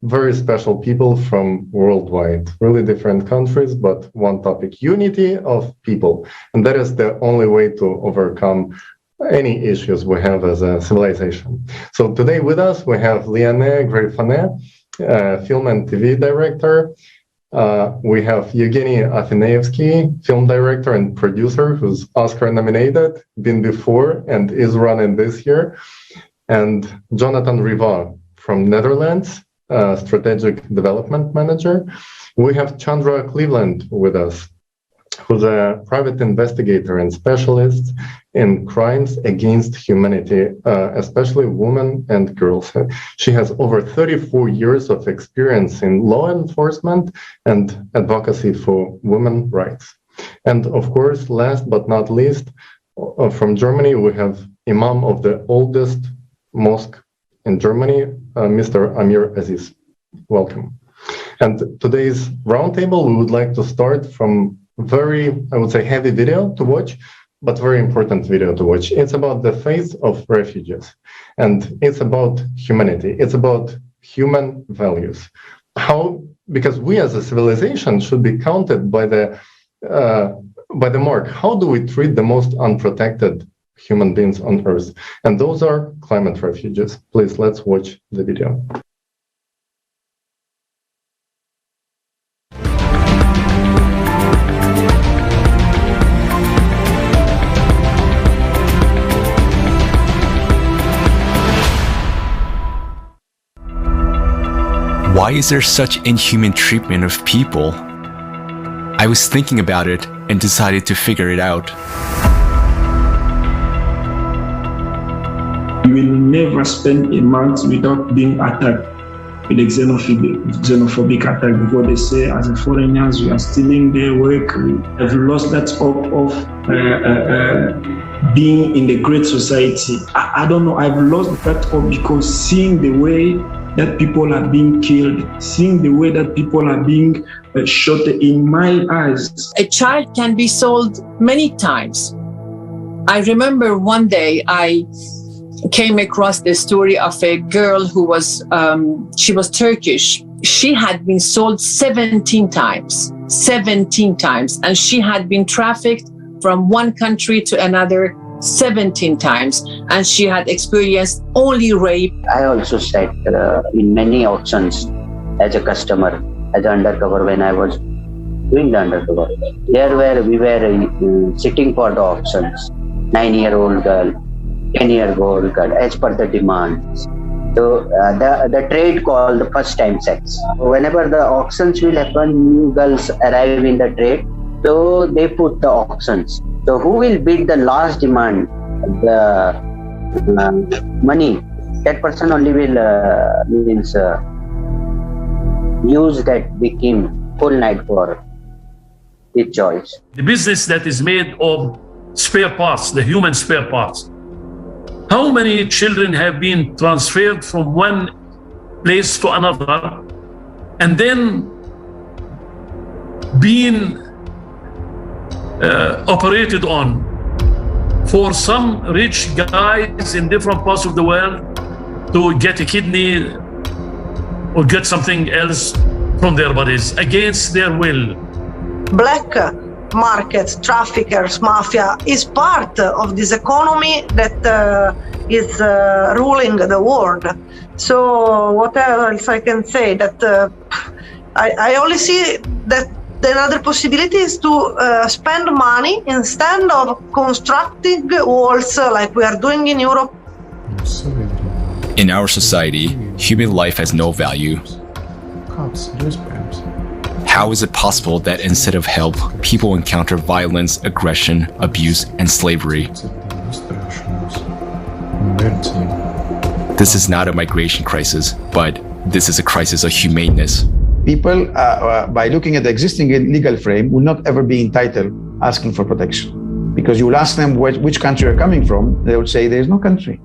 very special people from worldwide, really different countries, but one topic, unity of people. And that is the only way to overcome any issues we have as a civilization. So today with us, we have Liane Grifanet, film and TV director. We have Evgeny Afineevsky, film director and producer, who's Oscar nominated, been before and is running this year. And Jonathan Riva from Netherlands, strategic development manager. We have Chandra Cleveland with us, who's a private investigator and specialist in crimes against humanity, especially women and girls. She has over 34 years of experience in law enforcement and advocacy for women's rights. And of course, last but not least, from Germany, we have Imam of the oldest mosque in Germany, Mr. Amir Aziz. Welcome. And today's roundtable, we would like to start from very, I would say, heavy video to watch, but very important video to watch. It's about the fate of refugees, and it's about humanity. It's about human values. How, because we as a civilization should be counted by the mark. How do we treat the most unprotected human beings on Earth? And those are climate refugees. Please, let's watch the video. Why is there such inhuman treatment of people? I was thinking about it and decided to figure it out. You will never spend a month without being attacked with a xenophobic attack, because they say as a foreigners we are stealing their work. I've lost that hope of being in the great society. I don't know, I've lost that hope because seeing the way that people are being killed, seeing the way that people are being shot in my eyes. A child can be sold many times. I remember one day I came across the story of a girl who was, she was Turkish. She had been sold 17 times, and she had been trafficked from one country to another 17 times, and she had experienced only rape. I also sat in many auctions as a customer, as an undercover when I was doing the undercover. We were sitting for the auctions, 9-year-old girl, 10-year-old girl, as per the demands. So the trade called the first time sex. Whenever the auctions will happen, new girls arrive in the trade, so they put the auctions. So who will bid the last demand, the money, that person only will use that victim whole night for his choice. The business that is made of spare parts, the human spare parts. How many children have been transferred from one place to another and then being operated on for some rich guys in different parts of the world to get a kidney or get something else from their bodies against their will. Black market, traffickers, mafia is part of this economy that is ruling the world. So what else I can say? That I only see that another possibility is to spend money instead of constructing walls like we are doing in Europe. In our society, human life has no value. How is it possible that instead of help, people encounter violence, aggression, abuse, and slavery? This is not a migration crisis, but this is a crisis of humaneness. People, by looking at the existing legal frame, will not ever be entitled asking for protection. Because you will ask them which country you're coming from, they will say there is no country.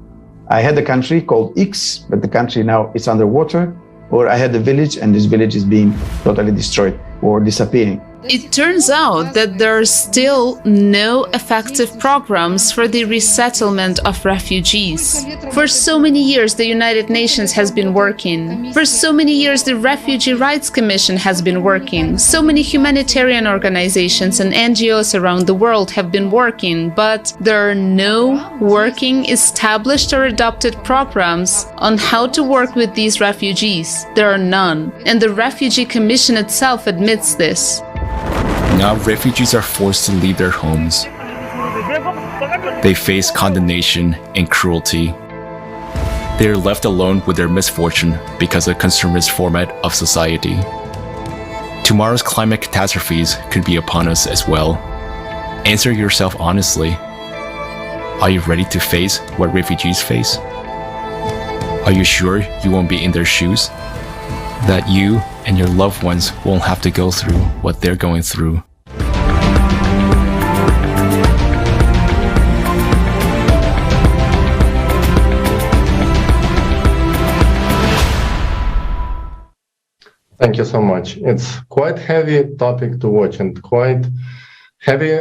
I had a country called X, but the country now is underwater, or I had a village and this village is being totally destroyed. or disappearing. It turns out that there are still no effective programs for the resettlement of refugees. For so many years, the United Nations has been working. For so many years, the Refugee Rights Commission has been working. So many humanitarian organizations and NGOs around the world have been working, but there are no working, established or adopted programs on how to work with these refugees. There are none. And the Refugee Commission itself admits this. Now refugees are forced to leave their homes. They face condemnation and cruelty. They are left alone with their misfortune because of the consumerist format of society. Tomorrow's climate catastrophes could be upon us as well. Answer yourself honestly. Are you ready to face what refugees face? Are you sure you won't be in their shoes? That you and your loved ones won't have to go through what they're going through. Thank you so much. It's quite heavy topic to watch and quite heavy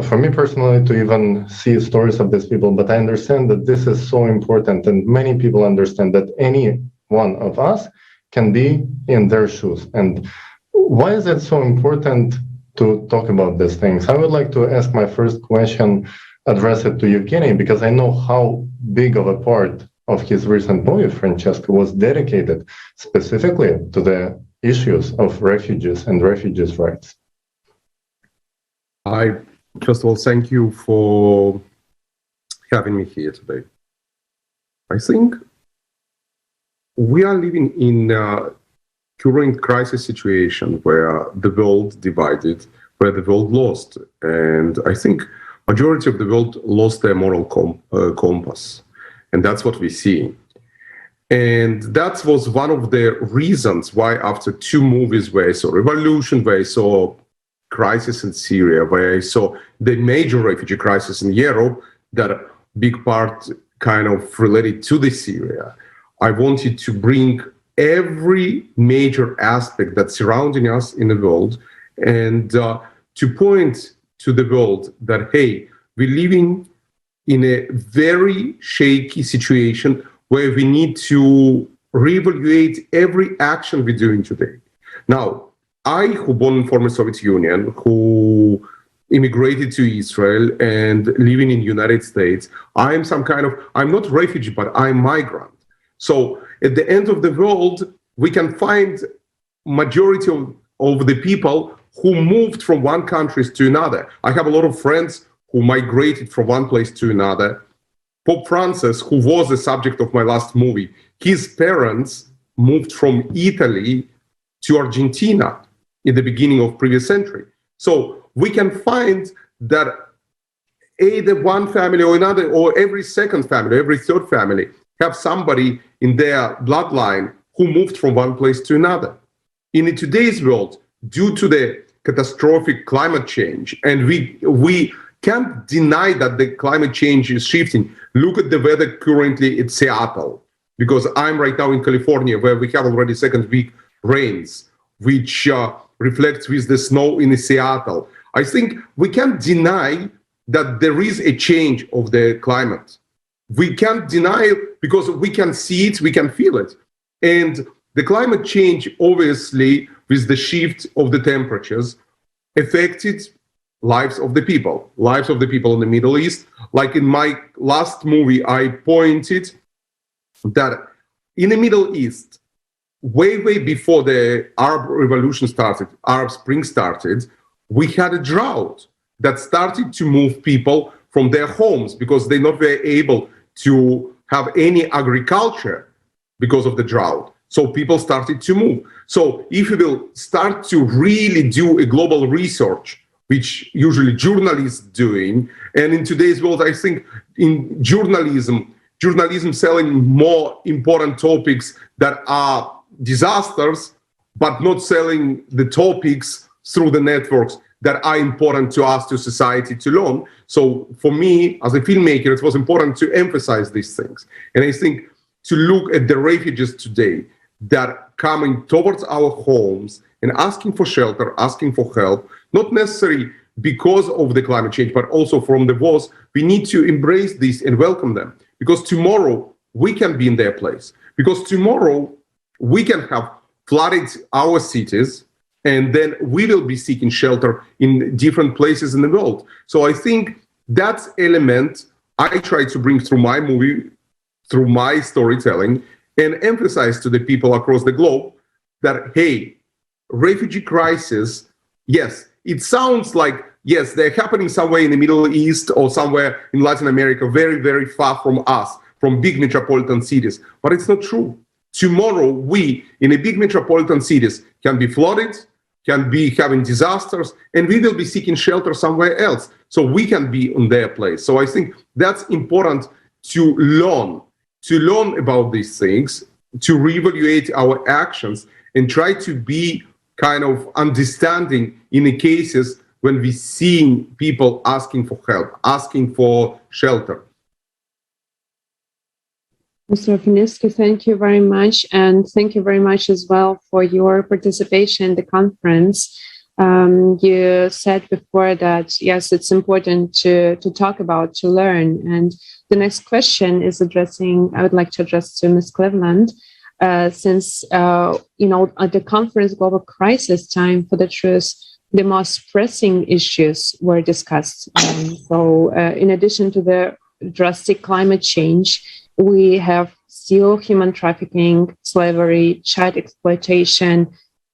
for me personally to even see stories of these people, but I understand that this is so important and many people understand that any one of us can be in their shoes. And why is it so important to talk about these things? I would like to ask my first question, address it to Evgeny, because I know how big of a part of his recent movie, Francesca, was dedicated specifically to the issues of refugees and refugees' rights. I, first of all, thank you for having me here today. I think we are living in a current crisis situation where the world divided, where the world lost. And I think majority of the world lost their moral compass. And that's what we see. And that was one of the reasons why after two movies where I saw Revolution, where I saw Crisis in Syria, where I saw the major refugee crisis in Europe, that a big part kind of related to the Syria, I wanted to bring every major aspect that's surrounding us in the world and to point to the world that, hey, we're living in a very shaky situation where we need to reevaluate every action we're doing today. Now, I, who born in former Soviet Union, who immigrated to Israel and living in the United States, I'm not refugee, but I'm migrant. So at the end of the world, we can find majority of the people who moved from one country to another. I have a lot of friends who migrated from one place to another. Pope Francis, who was the subject of my last movie, his parents moved from Italy to Argentina in the beginning of previous century. So we can find that either one family or another, or every second family, every third family, have somebody in their bloodline who moved from one place to another. In today's world, due to the catastrophic climate change, and we can't deny that the climate change is shifting. Look at the weather currently in Seattle, because I'm right now in California, where we have already second week rains, which reflects with the snow in Seattle. I think we can't deny that there is a change of the climate. We can't deny it because we can see it, we can feel it. And the climate change, obviously, with the shift of the temperatures, affected lives of the people in the Middle East. Like in my last movie, I pointed that in the Middle East, way before the Arab Revolution started, Arab Spring started, we had a drought that started to move people from their homes because they not were able to have any agriculture because of the drought. So people started to move. So if we will start to really do a global research, which usually journalists doing, and in today's world, I think in journalism selling more important topics that are disasters, but not selling the topics through the networks that are important to us, to society, to learn. So for me, as a filmmaker, it was important to emphasize these things. And I think to look at the refugees today, that are coming towards our homes and asking for shelter, asking for help, not necessarily because of the climate change, but also from the wars, we need to embrace this and welcome them. Because tomorrow we can be in their place. Because tomorrow we can have flooded our cities, and then we will be seeking shelter in different places in the world. So I think that element I try to bring through my movie, through my storytelling, and emphasize to the people across the globe that, hey, refugee crisis, yes, it sounds like, yes, they're happening somewhere in the Middle East or somewhere in Latin America, very, very far from us, from big metropolitan cities. But it's not true. Tomorrow, we in a big metropolitan cities can be flooded, can be having disasters, and we will be seeking shelter somewhere else. So we can be in their place. So I think that's important to learn about these things, to reevaluate our actions, and try to be kind of understanding in the cases when we see people asking for help, asking for shelter. Mr. Finisky, thank you very much. And thank you very much as well for your participation in the conference. You said before that, yes, it's important to talk about, to learn. And the next question is I would like to address to Ms. Cleveland. Since, at the conference Global Crisis Time for the Truth, the most pressing issues were discussed. So in addition to the drastic climate change, we have still human trafficking, slavery, child exploitation,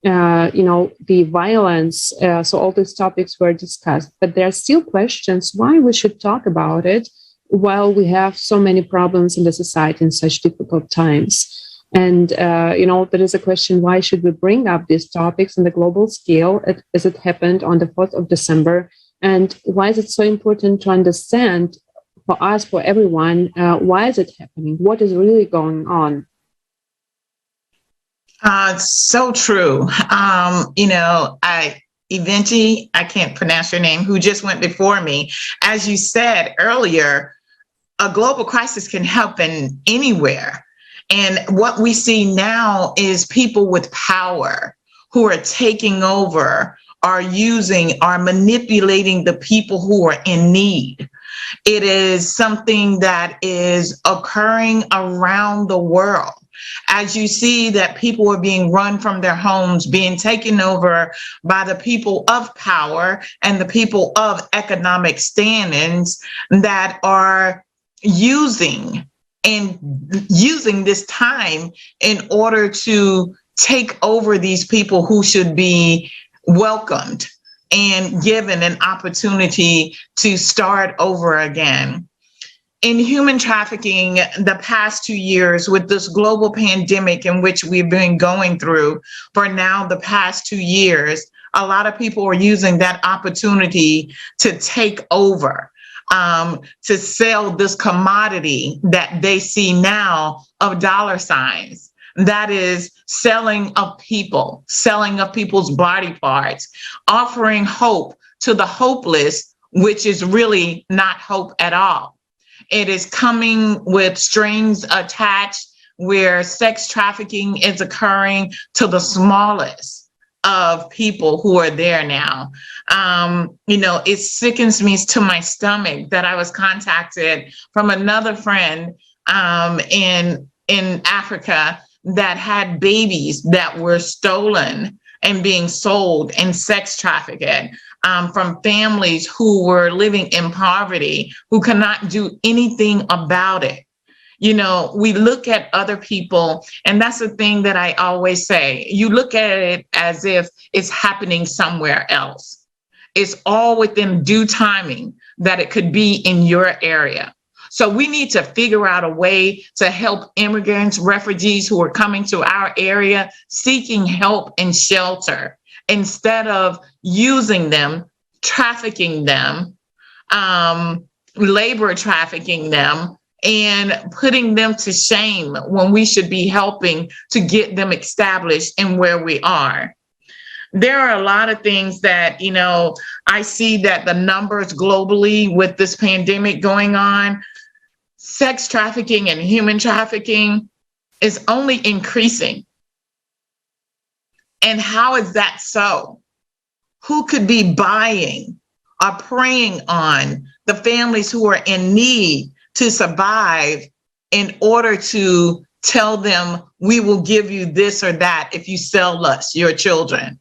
the violence. So all these topics were discussed, but there are still questions why we should talk about it while we have so many problems in the society in such difficult times. And, there is a question, why should we bring up these topics on the global scale as it happened on the 4th of December? And why is it so important to understand for us, for everyone, why is it happening? What is really going on? So true. Eventually, I can't pronounce your name, who just went before me. As you said earlier, a global crisis can happen anywhere. And what we see now is people with power who are taking over, are manipulating the people who are in need. It is something that is occurring around the world. As you see that people are being run from their homes, being taken over by the people of power and the people of economic standings that are using this time in order to take over these people who should be welcomed and given an opportunity to start over again. In human trafficking, the past 2 years with this global pandemic in which we've been going through for now the past 2 years, a lot of people are using that opportunity to take over, to sell this commodity that they see now of dollar signs. That is selling of people's body parts, offering hope to the hopeless, which is really not hope at all. It is coming with strings attached where sex trafficking is occurring to the smallest of people who are there now. It sickens me to my stomach that I was contacted from another friend in Africa that had babies that were stolen and being sold and sex trafficked from families who were living in poverty, who cannot do anything about it. We look at other people, and that's the thing that I always say. You look at it as if it's happening somewhere else. It's all within due timing that it could be in your area. So we need to figure out a way to help immigrants, refugees who are coming to our area, seeking help and shelter, instead of using them, trafficking them, labor trafficking them, and putting them to shame when we should be helping to get them established in where we are. There are a lot of things that, I see that the numbers globally with this pandemic going on, sex trafficking and human trafficking is only increasing. And how is that so? Who could be buying or preying on the families who are in need to survive in order to tell them, we will give you this or that if you sell us your children?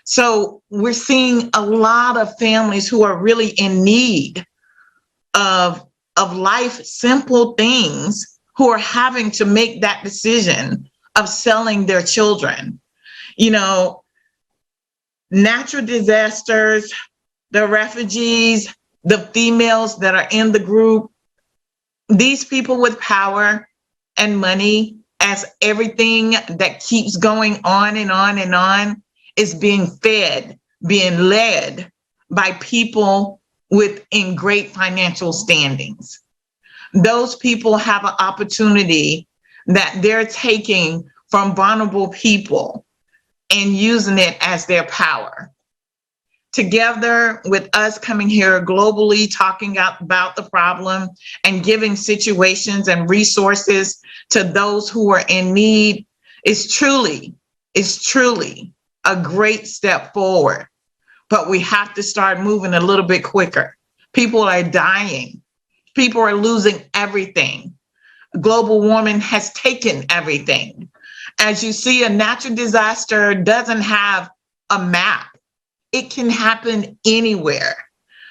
So we're seeing a lot of families who are really in need of life, simple things, who are having to make that decision of selling their children. You know, natural disasters, the refugees, the females that are in the group, these people with power and money, as everything that keeps going on and on and on is being fed, being led by people within great financial standings. Those people have an opportunity that they're taking from vulnerable people and using it as their power. Together with us coming here globally, talking about the problem and giving situations and resources to those who are in need is truly a great step forward. But we have to start moving a little bit quicker. People are dying. People are losing everything. Global warming has taken everything. As you see, a natural disaster doesn't have a map. It can happen anywhere.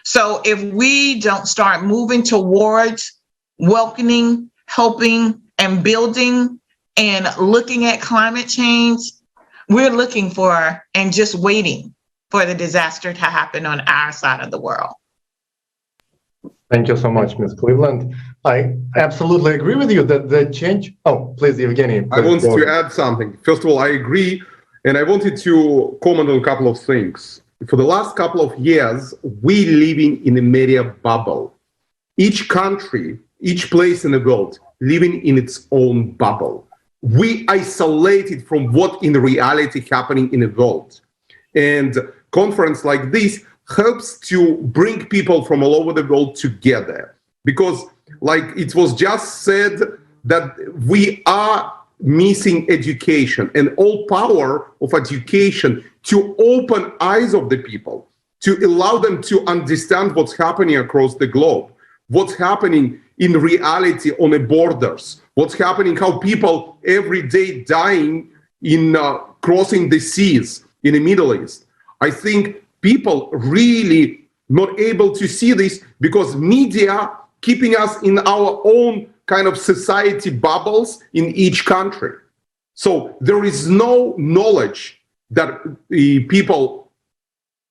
So if we don't start moving towards welcoming, helping, and building and looking at climate change, we're looking for and just waiting for the disaster to happen on our side of the world. Thank you so much, Ms. Cleveland. I absolutely agree with you that the change... Oh, please, Evgeny. I want to add something. First of all, I agree, and I wanted to comment on a couple of things. For the last couple of years, we living in a media bubble. Each country, each place in the world, living in its own bubble. We isolated from what in reality happening in the world. And conference like this helps to bring people from all over the world together. Because like it was just said that we are missing education and all power of education to open eyes of the people, to allow them to understand what's happening across the globe, what's happening in reality on the borders, what's happening, how people every day dying in crossing the seas in the Middle East. I think people really not able to see this because media keeping us in our own kind of society bubbles in each country. So there is no knowledge that the people,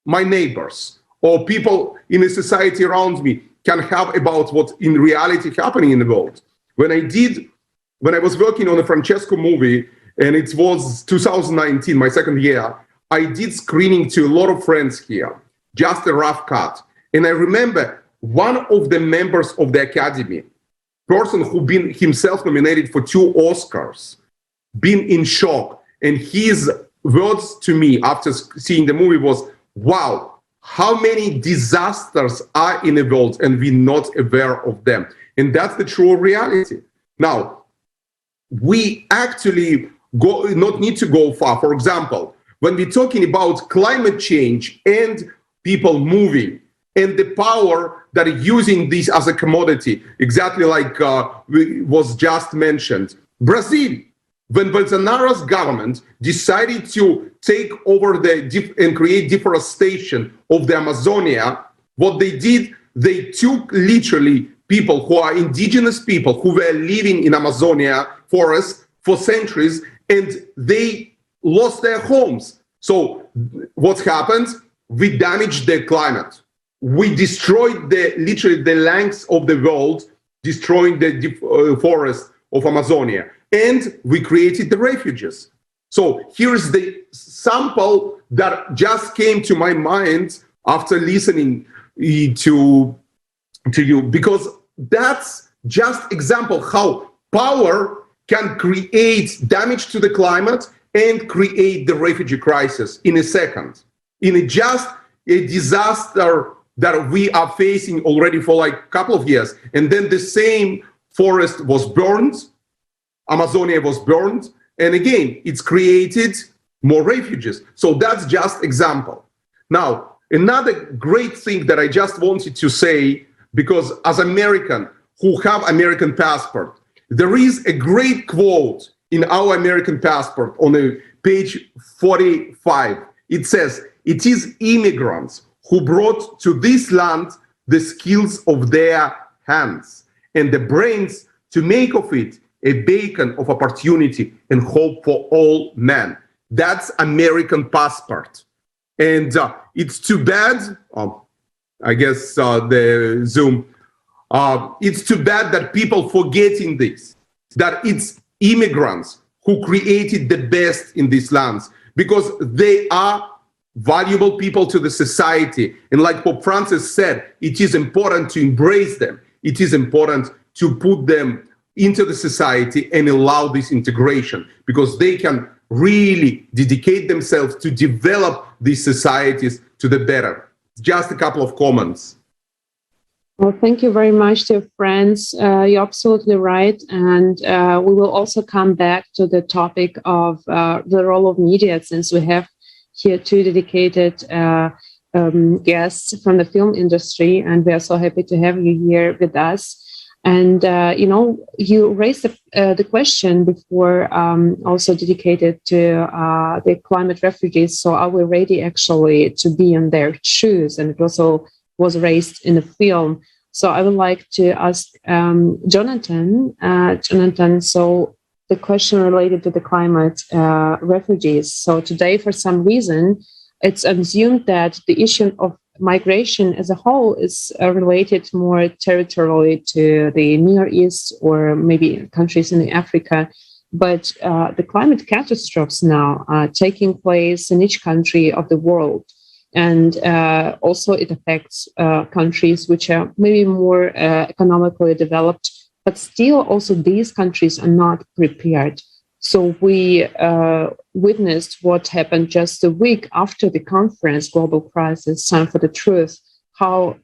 my neighbors, or people in a society around me can have about what's in reality happening in the world. When I was working on the Francesco movie, and it was 2019, my second year, I did screening to a lot of friends here, just a rough cut. And I remember one of the members of the Academy, person who been himself nominated for 2 Oscars, been in shock. And his words to me after seeing the movie was, wow, how many disasters are in the world and we're not aware of them. And that's the true reality. Now, we actually not need to go far. For example, when we're talking about climate change and people moving and the power that are using this as a commodity, exactly like was just mentioned. Brazil, when Bolsonaro's government decided to take over and create deforestation of the Amazonia, what they did, they took literally people who are indigenous people who were living in Amazonia forest for centuries, and they lost their homes. So what happened? We damaged the climate. We destroyed literally the length of the world, destroying the forest of Amazonia. And we created the refugees. So here's the sample that just came to my mind after listening to you, because that's just example how power can create damage to the climate and create the refugee crisis in a second, in just a disaster that we are facing already for like a couple of years. And then the same forest was burned, Amazonia was burned. And again, it's created more refugees. So that's just example. Now, another great thing that I just wanted to say, because as American who have American passport, there is a great quote in our American passport on page 45. It says, "It is immigrants who brought to this land the skills of their hands and the brains to make of it a beacon of opportunity and hope for all men." That's American passport. And it's too bad, I guess the Zoom, it's too bad that people forgetting this, that it's immigrants who created the best in these lands, because they are valuable people to the society. And like Pope Francis said, it is important to embrace them. It is important to put them into the society and allow this integration, because they can really dedicate themselves to develop these societies to the better. Just a couple of comments. Well, thank you very much, dear friends. You're absolutely right. And we will also come back to the topic of the role of media, since we have here two dedicated guests from the film industry, and we are so happy to have you here with us. And, you raised the question before, also dedicated to the climate refugees. So are we ready actually to be in their shoes? And it also was raised in the film. So I would like to ask Jonathan, so the question related to the climate refugees. So today, for some reason, it's assumed that the issue of migration as a whole is related more territorially to the Near East or maybe countries in Africa. But the climate catastrophes now are taking place in each country of the world. And also it affects countries which are maybe more economically developed, but still also these countries are not prepared. So we witnessed what happened just a week after the conference, Global Crisis, Time for the Truth, how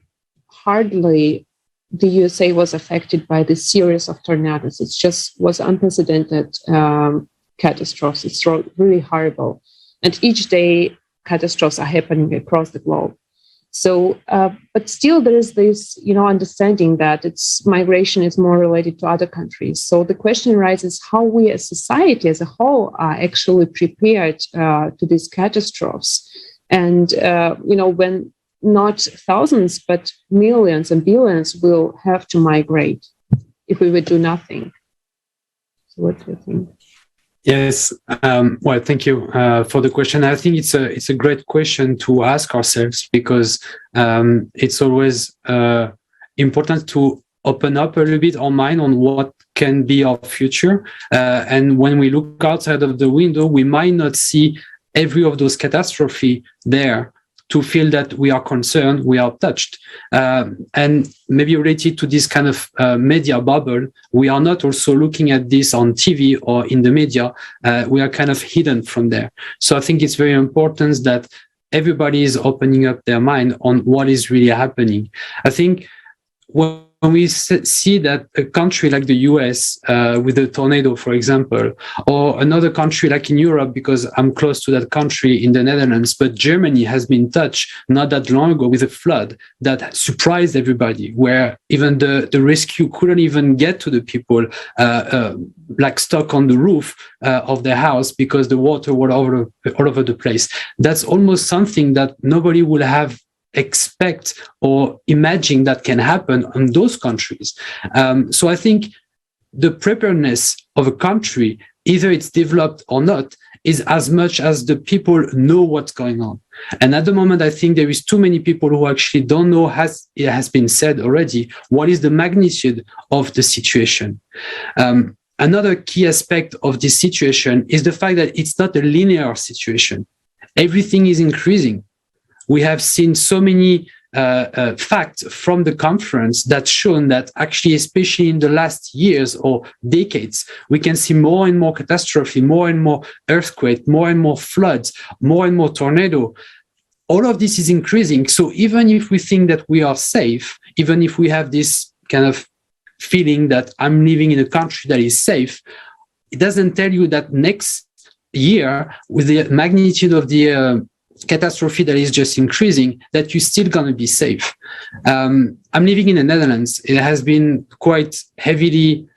hardly the USA was affected by this series of tornadoes. It just was unprecedented catastrophes. It's really horrible. And each day, catastrophes are happening across the globe. So, but still there is this, understanding that migration is more related to other countries. So the question arises how we as society as a whole are actually prepared to these catastrophes. And, when not thousands, but millions and billions will have to migrate if we would do nothing. So what do you think? Yes, well, thank you for the question. I think it's a great question to ask ourselves, because it's always important to open up a little bit our mind on what can be our future. And when we look outside of the window, we might not see every of those catastrophes there to feel that we are concerned, we are touched. And maybe related to this kind of media bubble, we are not also looking at this on TV or in the media. We are kind of hidden from there. So I think it's very important that everybody is opening up their mind on what is really happening. I think when we see that a country like the US with a tornado, for example, or another country like in Europe, because I'm close to that country in the Netherlands, but Germany has been touched not that long ago with a flood that surprised everybody, where even the rescue couldn't even get to the people like stuck on the roof of their house because the water was all over the place. That's almost something that nobody would have expect or imagine that can happen in those countries. So I think the preparedness of a country, either it's developed or not, is as much as the people know what's going on. And at the moment, I think there is too many people who actually don't know, as it has been said already, what is the magnitude of the situation. Another key aspect of this situation is the fact that it's not a linear situation. Everything is increasing. We have seen so many facts from the conference that's shown that actually, especially in the last years or decades, we can see more and more catastrophe, more and more earthquake, more and more floods, more and more tornado. All of this is increasing. So even if we think that we are safe, even if we have this kind of feeling that I'm living in a country that is safe, it doesn't tell you that next year, with the magnitude of the catastrophe that is just increasing, that you're still going to be safe. I'm living in the Netherlands. It has been quite heavily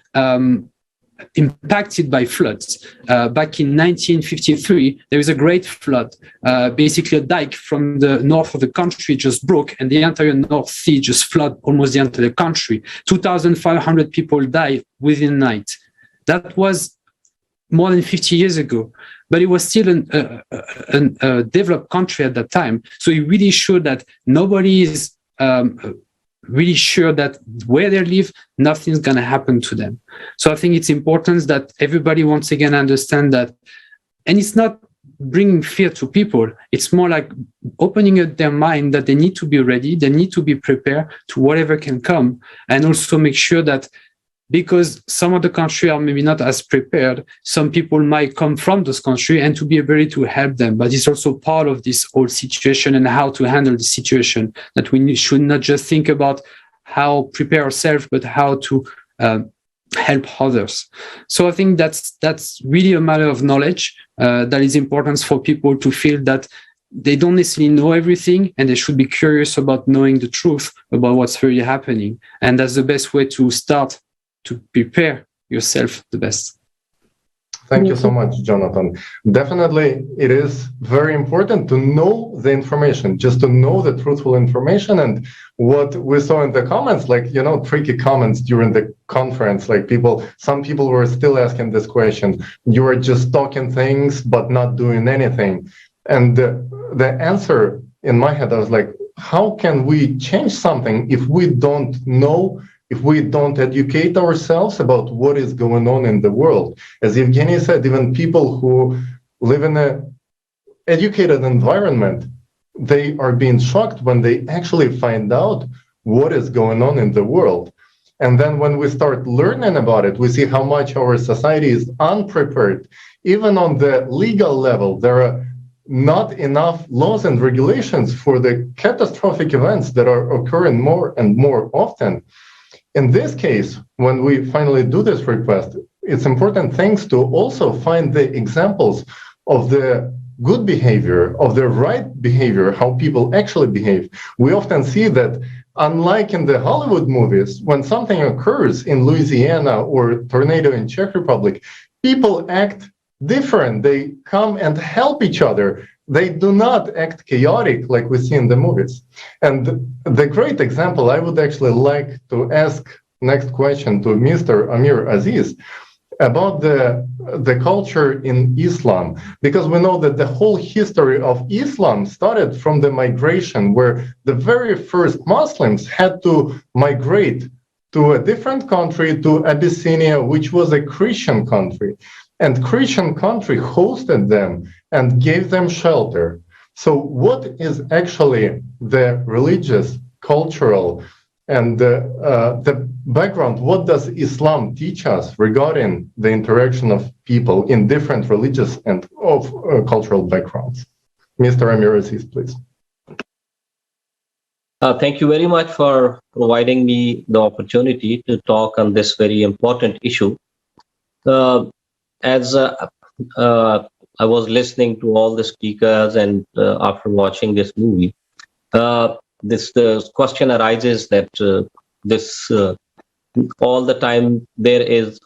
impacted by floods. Back in 1953, there was a great flood. Basically, a dike from the north of the country just broke, and the entire North Sea just flooded almost the entire country. 2,500 people died within a night. That was more than 50 years ago, but it was still a developed country at that time. So it really showed that nobody is really sure that where they live, nothing's going to happen to them. So I think it's important that everybody once again understand that, and it's not bringing fear to people. It's more like opening up their mind that they need to be ready, they need to be prepared to whatever can come, and also make sure that because some of the countries are maybe not as prepared, some people might come from those countries, and to be able to help them. But it's also part of this whole situation and how to handle the situation, that we should not just think about how prepare ourselves, but how to help others. So I think that's really a matter of knowledge that is important for people to feel that they don't necessarily know everything, and they should be curious about knowing the truth about what's really happening. And that's the best way to start to prepare yourself the best. Thank you so much, Jonathan. Definitely, it is very important to know the information, just to know the truthful information. And what we saw in the comments, like, tricky comments during the conference, like some people were still asking this question, you are just talking things, but not doing anything. And the answer in my head, I was like, how can we change something if we don't know, if we don't educate ourselves about what is going on in the world? As Evgeny said, even people who live in an educated environment, they are being shocked when they actually find out what is going on in the world. And then when we start learning about it, we see how much our society is unprepared. Even on the legal level, there are not enough laws and regulations for the catastrophic events that are occurring more and more often. In this case, when we finally do this request, it's important things to also find the examples of the good behavior, of the right behavior, how people actually behave. We often see that, unlike in the Hollywood movies, when something occurs in Louisiana or tornado in Czech Republic, people act different. They come and help each other. They do not act chaotic like we see in the movies. And the great example, I would actually like to ask next question to Mr. Amir Aziz about the culture in Islam, because we know that the whole history of Islam started from the migration, where the very first Muslims had to migrate to a different country, to Abyssinia, which was a Christian country. And Christian country hosted them and gave them shelter. So what is actually the religious, cultural, and the background? What does Islam teach us regarding the interaction of people in different religious and cultural backgrounds? Mr. Amir Aziz, please. Thank you very much for providing me the opportunity to talk on this very important issue. As I was listening to all the speakers, and after watching this movie, this question arises that all the time there is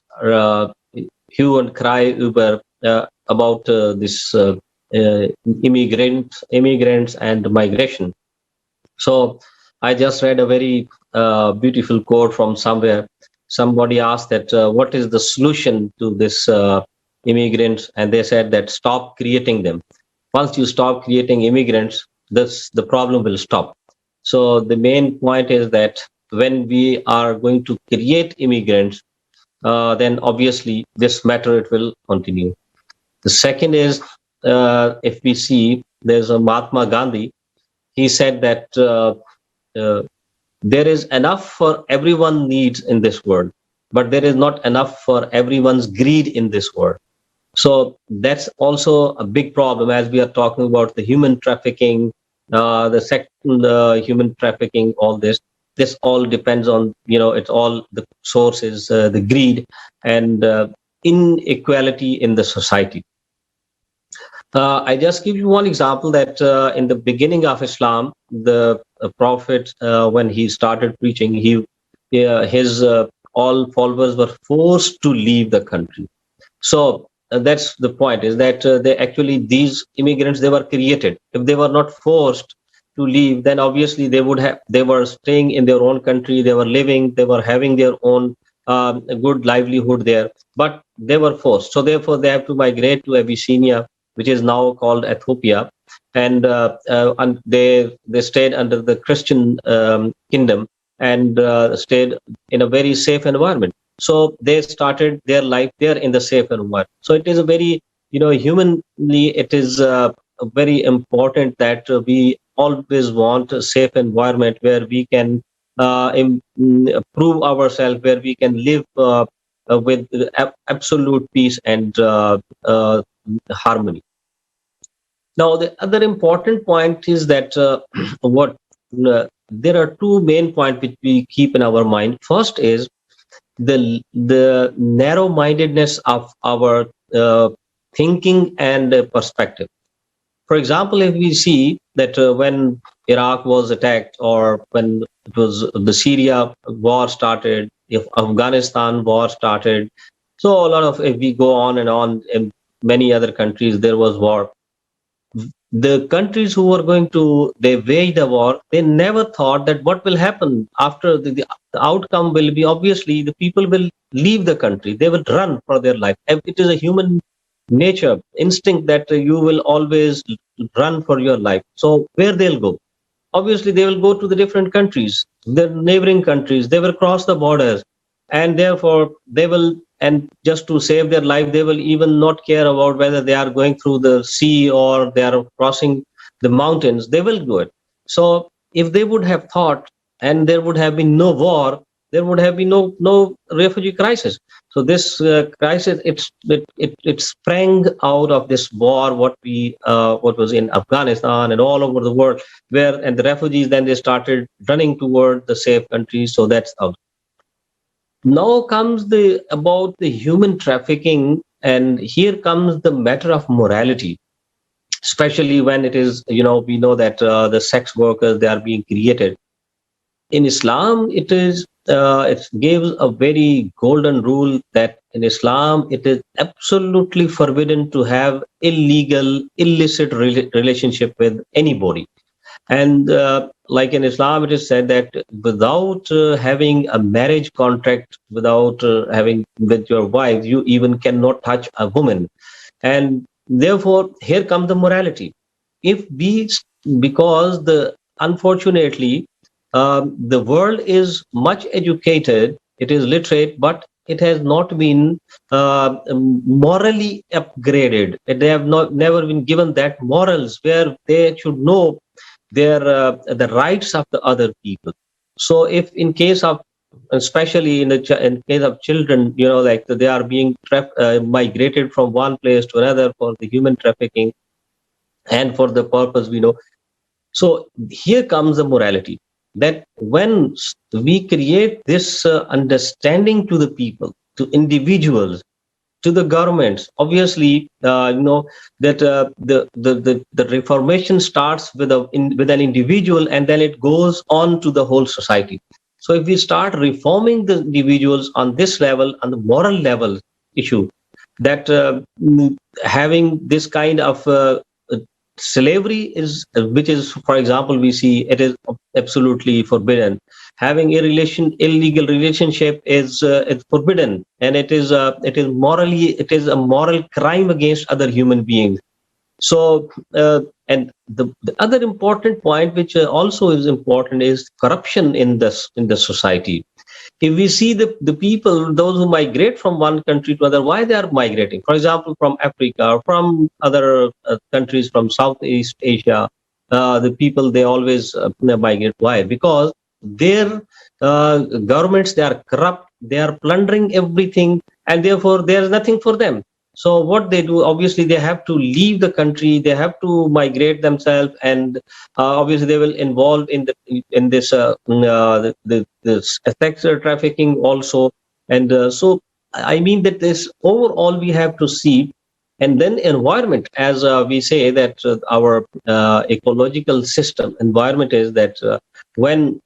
hue and cry about this immigrants and migration. So I just read a very beautiful quote from somewhere. Somebody asked that what is the solution to this immigrants, and they said that stop creating them. Once you stop creating immigrants, the problem will stop. So the main point is that when we are going to create immigrants, then obviously this matter, it will continue. The second is, if we see, there's a Mahatma Gandhi. He said that there is enough for everyone needs in this world, but there is not enough for everyone's greed in this world. So that's also a big problem, as we are talking about the human trafficking, the human trafficking, all this. This all depends on, it's all the sources, the greed and inequality in the society. I just give you one example that in the beginning of Islam, the Prophet, when he started preaching, his all followers were forced to leave the country. So that's the point, is that these immigrants, they were created. If they were not forced to leave, then obviously they were staying in their own country, they were living, they were having their own good livelihood there, but they were forced. So therefore they have to migrate to Abyssinia, which is now called Ethiopia, and they stayed under the Christian kingdom and stayed in a very safe environment. So they started their life there in the safe environment. So it is a very, humanly, it is very important that we always want a safe environment where we can improve ourselves, where we can live with absolute peace and harmony. Now, the other important point is that there are two main points which we keep in our mind. First is the narrow-mindedness of our thinking and perspective. For example, if we see that when Iraq was attacked, or when it was the Syria war started, if Afghanistan war started, so a lot of, if we go on and on, in many other countries there was war. The countries who were they waged the war, they never thought that what will happen after the outcome will be, obviously the people will leave the country, they will run for their life. It is a human nature, instinct, that you will always run for your life. So where they'll go? Obviously they will go to the different countries, the neighboring countries, they will cross the borders, and therefore they will, and just to save their life, they will even not care about whether they are going through the sea or they are crossing the mountains, they will do it. So if they would have thought, and there would have been no war, there would have been no refugee crisis. So this crisis, it sprang out of this war, what was in Afghanistan and all over the world, and the refugees, then they started running toward the safe countries. So that's out. Now comes about the human trafficking, and here comes the matter of morality, especially when it is, we know that the sex workers, they are being created. In Islam, it gives a very golden rule that in Islam, it is absolutely forbidden to have illicit relationship with anybody. And like in Islam, it is said that without having a marriage contract, without having with your wife, you even cannot touch a woman. And therefore, here comes the morality. Because unfortunately, the world is much educated, it is literate, but it has not been morally upgraded. They have never been given that morals where they should know the rights of the other people. So if in case of, especially in case of children, like they are being migrated from one place to another for the human trafficking and for the purpose we know. So here comes the morality, that when we create this understanding to the people, to individuals, to the governments, obviously, that the reformation starts with an individual, and then it goes on to the whole society. So if we start reforming the individuals on this level, on the moral level issue, that having this kind of slavery which is, for example, we see it is absolutely forbidden. Having illegal relationship is forbidden, and it is a moral crime against other human beings. So and the other important point, which also is important, is corruption in the society. If we see the people, those who migrate from one country to another, why they are migrating? For example, from Africa or from other countries, from Southeast Asia, the people, they always migrate. Why? Because their governments, they are corrupt, they are plundering everything, and therefore there is nothing for them. So what they do, obviously, they have to leave the country, they have to migrate themselves, and obviously they will involve in this sex trafficking also. And so I mean that this overall we have to see And then environment, as we say that our ecological system, environment is that when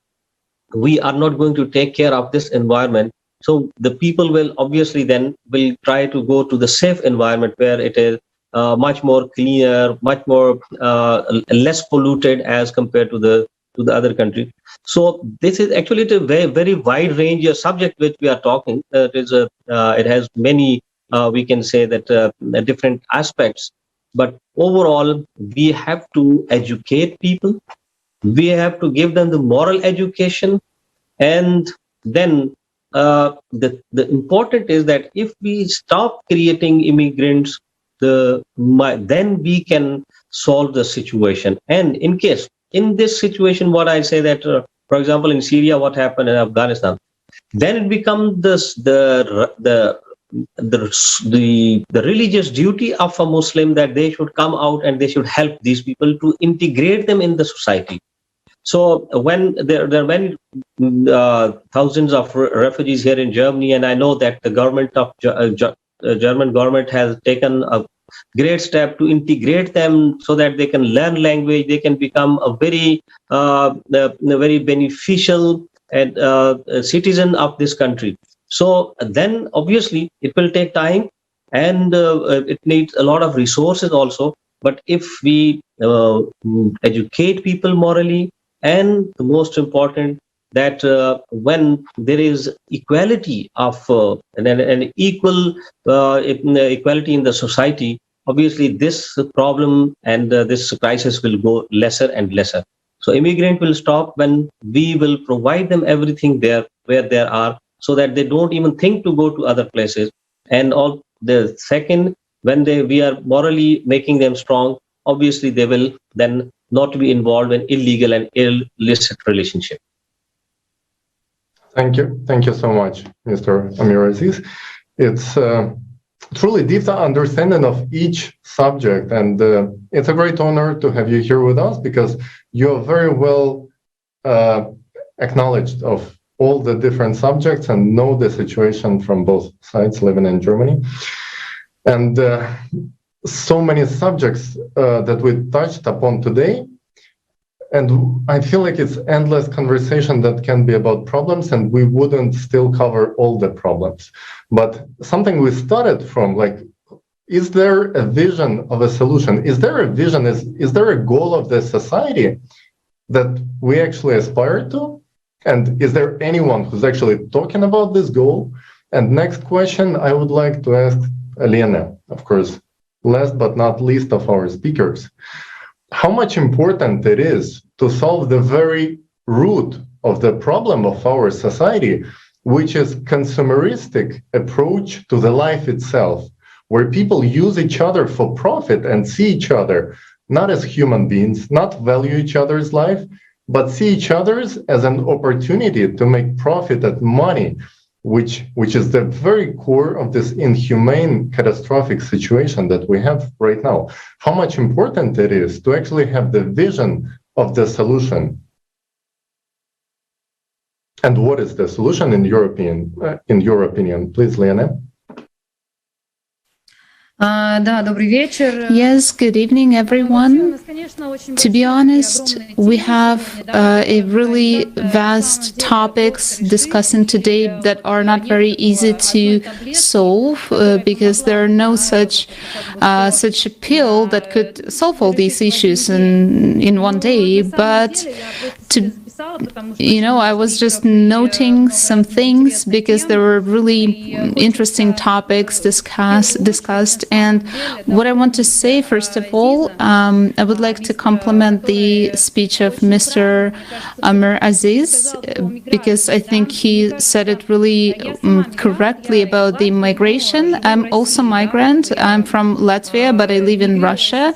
we are not going to take care of this environment, so the people will obviously then will try to go to the safe environment where it is much more cleaner, much more less polluted as compared to the other country. So this is actually a very, very wide range of subject which we are talking. It has many, we can say that different aspects. But overall, we have to educate people. We have to give them the moral education, and then the important is that if we stop creating immigrants, then we can solve the situation. And in this situation, what I say that, for example, in Syria, what happened in Afghanistan, then it becomes the religious duty of a Muslim that they should come out and they should help these people to integrate them in the society. So when there are many thousands of refugees here in Germany, and I know that the government of German government has taken a great step to integrate them so that they can learn language, they can become a very beneficial and citizen of this country. So then obviously it will take time, and it needs a lot of resources also. But if we educate people morally, and the most important that when there is equality of an equal equality in the society, obviously this problem and this crisis will go lesser and lesser. So immigrant will stop when we will provide them everything there where they are, so that they don't even think to go to other places. And all the second, when we are morally making them strong, obviously they will then not be involved in illegal and illicit relationship. Thank you so much, Mr. Amiraziz. It's truly deep understanding of each subject, and it's a great honor to have you here with us, because you're very well acknowledged of all the different subjects and know the situation from both sides living in Germany. And so many subjects that we touched upon today. And I feel like it's endless conversation that can be about problems, and we wouldn't still cover all the problems. But something we started from, like, is there a vision of a solution? Is there a vision? Is there a goal of the society that we actually aspire to? And is there anyone who's actually talking about this goal? And next question I would like to ask Elena, of course, last but not least of our speakers. How much important it is to solve the very root of the problem of our society, which is consumeristic approach to the life itself, where people use each other for profit and see each other not as human beings, not value each other's life, but see each other's as an opportunity to make profit and money, which is the very core of this inhumane, catastrophic situation that we have right now. How much important it is to actually have the vision of the solution. And what is the solution in your opinion? Please, Lena. Yes, good evening, everyone. To be honest, we have a really vast topics discussing today that are not very easy to solve because there are no such a pill that could solve all these issues in one day. But I was just noting some things because there were really interesting topics discussed. And what I want to say, first of all, I would like to compliment the speech of Mr. Amiraziz, because I think he said it really correctly about the migration. I'm also migrant. I'm from Latvia, but I live in Russia.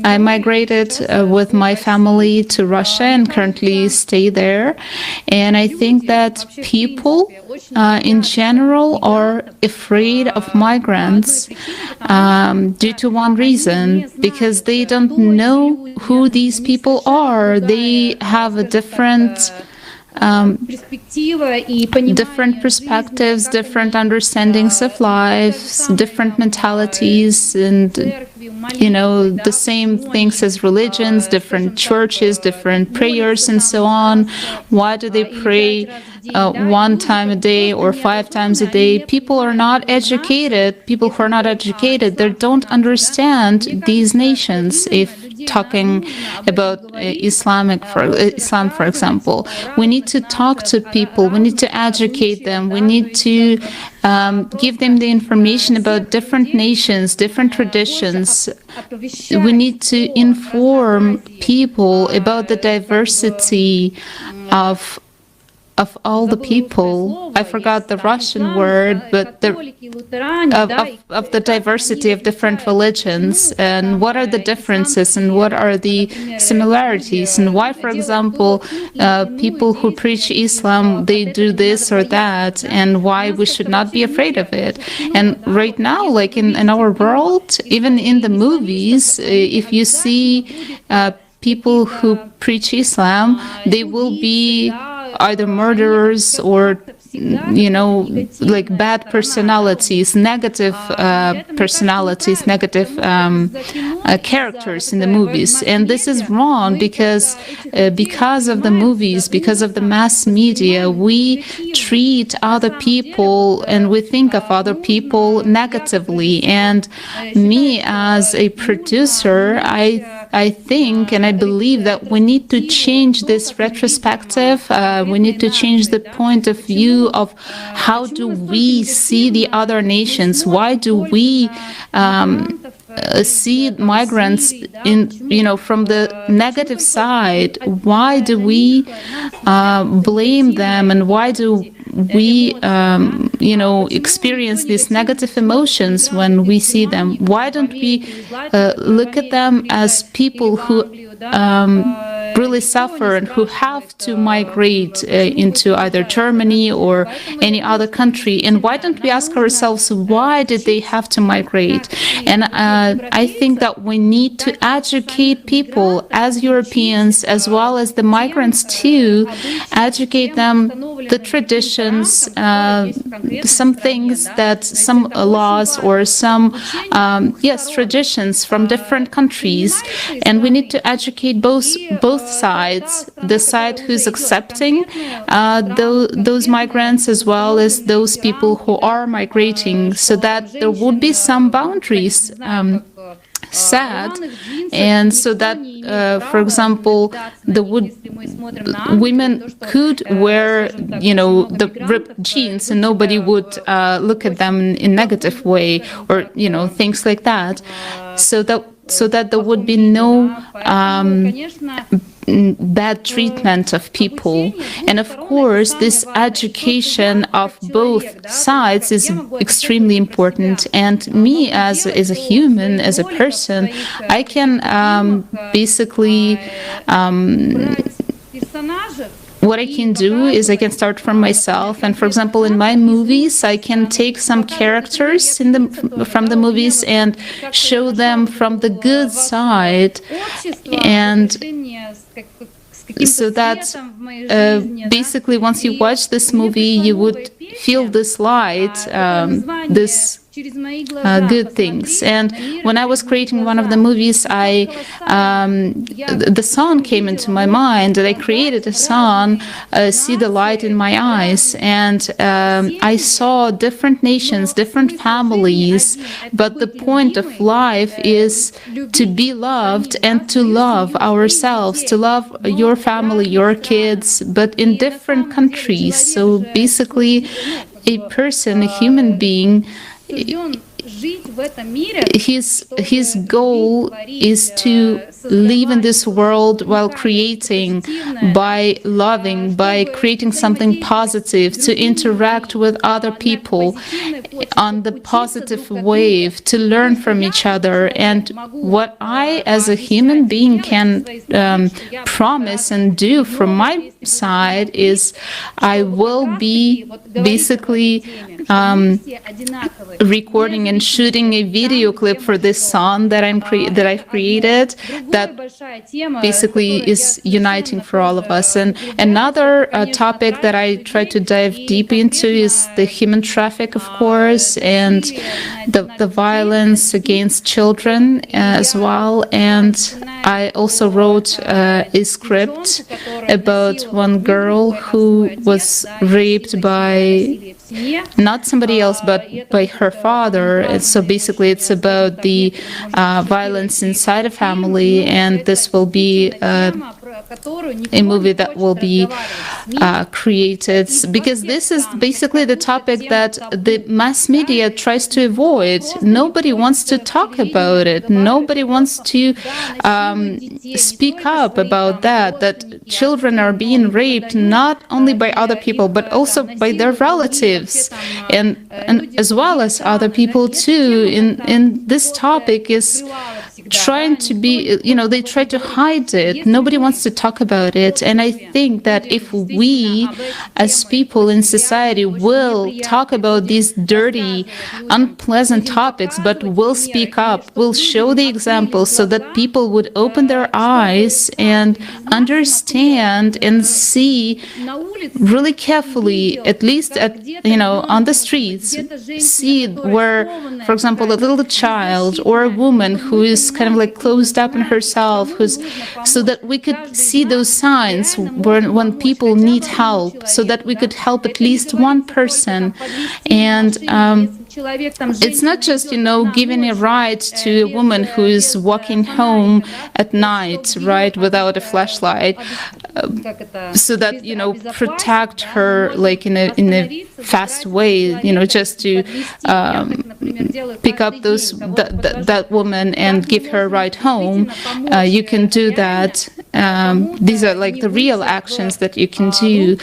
I migrated with my family to Russia and currently stay there. And I think that people in general are afraid of migrants due to one reason, because they don't know who these people are. They have a different different perspectives, different understandings of life, different mentalities, and the same things as religions, different churches, different prayers, and so on. Why do they pray 1 time a day or 5 times a day? People are not educated. People who are not educated, they don't understand these nations. If talking about Islam, for example, we need to talk to people. We need to educate them. We need to give them the information about different nations, different traditions. We need to inform people about the diversity of all the people. I forgot the Russian word, but of the diversity of different religions, and what are the differences and what are the similarities, and why, for example, people who preach Islam, they do this or that, and why we should not be afraid of it. And right now, like in our world, even in the movies, if you see people who preach Islam, they will be either murderers or like bad personalities, negative personalities, negative characters in the movies. And this is wrong because of the movies, because of the mass media, we treat other people and we think of other people negatively. And me as a producer, I think and I believe that we need to change this retrospective. We need to change the point of view of how do we see the other nations. Why do we see migrants from the negative side? Why do we blame them, and why do we experience these negative emotions when we see them? Why don't we look at them as people who really suffer and who have to migrate into either Germany or any other country? And why don't we ask ourselves, why did they have to migrate? And I think that we need to educate people as Europeans as well as the migrants too, educate them the traditions, some things that some laws or some traditions from different countries. And we need to educate both sides, the side who's accepting those migrants as well as those people who are migrating, so that there would be some boundaries set, and so that, for example, women could wear, the ripped jeans, and nobody would look at them in a negative way, or things like that, so that there would be no bad treatment of people. And of course, this education of both sides is extremely important. And me as a human, as a person, I can basically what I can do is I can start from myself, and for example, in my movies, I can take some characters from the movies and show them from the good side, and so that basically once you watch this movie, you would feel this light, this good things. And when I was creating one of the movies, the song came into my mind, and I created a song, See the Light in My Eyes, and I saw different nations, different families, but the point of life is to be loved and to love ourselves, to love your family, your kids, but in different countries. So basically, a person, a human being, his goal is to live in this world while creating, by loving, by creating something positive, to interact with other people on the positive wave, to learn from each other. And what I, as a human being, can promise and do from my side is I will be basically recording and shooting a video clip for this song that I've created that basically is uniting for all of us. And another topic that I try to dive deep into is the human traffic, of course, and the violence against children as well. And I also wrote a script about one girl who was raped by not somebody else, but by her father. And so basically it's about the violence inside a family, and this will be a movie that will be created, because this is basically the topic that the mass media tries to avoid. Nobody wants to talk about it. Nobody wants to speak up about that children are being raped not only by other people but also by their relatives, and as well as other people too. In this topic is trying to be, they try to hide it. Nobody wants to talk about it. And I think that if we as people in society will talk about these dirty, unpleasant topics, but will speak up, will show the example so that people would open their eyes and understand and see really carefully, at least on the streets, see where, for example, a little child or a woman who is kind of like closed up in herself, so that we could see those signs when people need help, so that we could help at least one person. And it's not just, giving a ride to a woman who is walking home at night, right, without a flashlight, so that, protect her, like in a fast way, just to pick up that woman and give her a ride home. You can do that. These are like the real actions that you can do.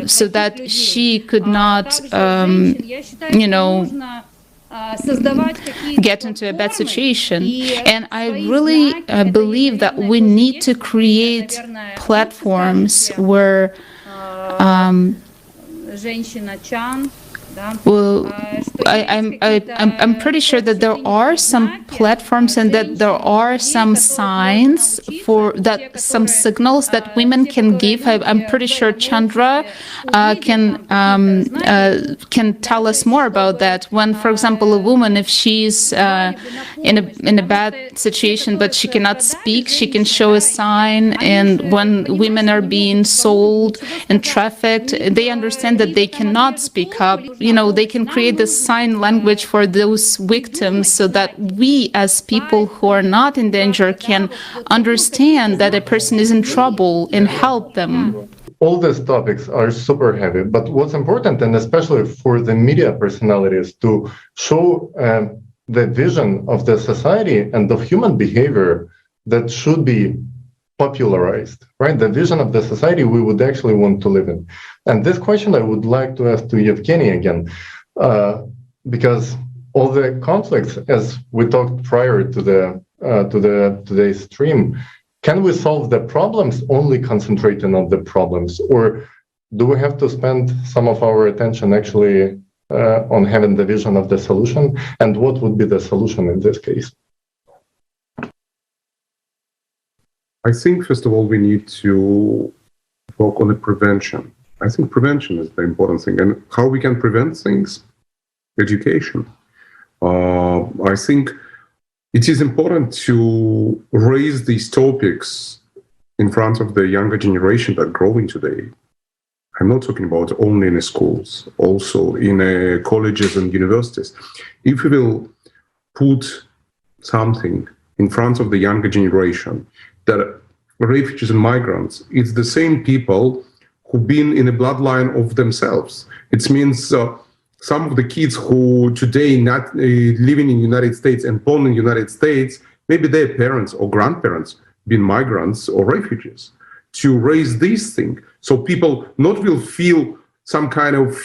So that she could not, get into a bad situation. And I really believe that we need to create platforms where well, I'm pretty sure that there are some platforms and that there are some signs for that, some signals that women can give. I'm pretty sure Chandra can tell us more about that. When, for example, a woman, if she's in a bad situation but she cannot speak, she can show a sign. And when women are being sold and trafficked, they understand that they cannot speak up. They can create this sign language for those victims, so that we as people who are not in danger can understand that a person is in trouble and help them. All these topics are super heavy, but what's important, and especially for the media personalities, to show the vision of the society and of human behavior that should be popularized, right? The vision of the society we would actually want to live in. And this question I would like to ask to Yevgeny again, because all the conflicts, as we talked prior to today's stream, can we solve the problems only concentrating on the problems, or do we have to spend some of our attention actually on having the vision of the solution? And what would be the solution in this case? I think, first of all, we need to work on the prevention. I think prevention is the important thing. And how we can prevent things? Education. I think it is important to raise these topics in front of the younger generation that are growing today. I'm not talking about only in the schools, also in colleges and universities. If we will put something in front of the younger generation, that refugees and migrants, it's the same people who've been in the bloodline of themselves. It means some of the kids who today not living in the United States and born in the United States, maybe their parents or grandparents been migrants or refugees. To raise this thing, so people not will feel some kind of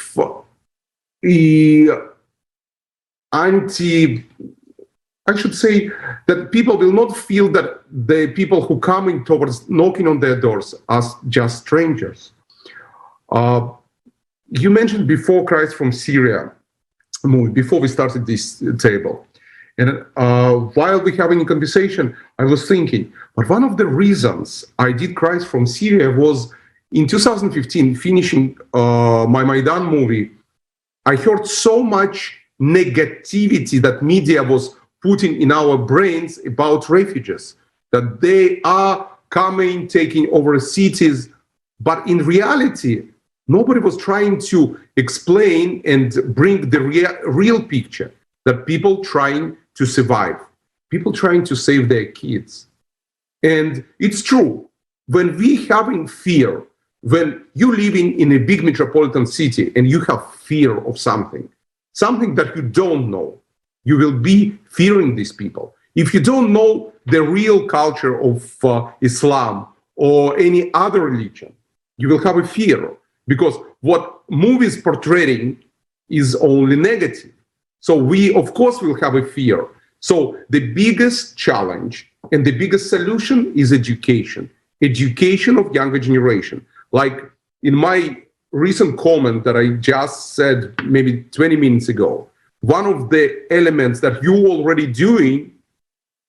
I should say that people will not feel that the people who coming towards knocking on their doors are just strangers. you mentioned before Christ from Syria movie, before we started this table. And while we're having a conversation, I was thinking, but one of the reasons I did Christ from Syria was in 2015, finishing my Maidan movie, I heard so much negativity that media was putting in our brains about refugees, that they are coming, taking over cities. But in reality, nobody was trying to explain and bring the real picture, that people trying to survive, people trying to save their kids. And it's true, when we having fear, when you're living in a big metropolitan city and you have fear of something that you don't know, you will be fearing these people. If you don't know the real culture of Islam or any other religion, you will have a fear, because what movies portraying is only negative. So we, of course, will have a fear. So the biggest challenge and the biggest solution is education of younger generation. Like in my recent comment that I just said maybe 20 minutes ago, one of the elements that you're already doing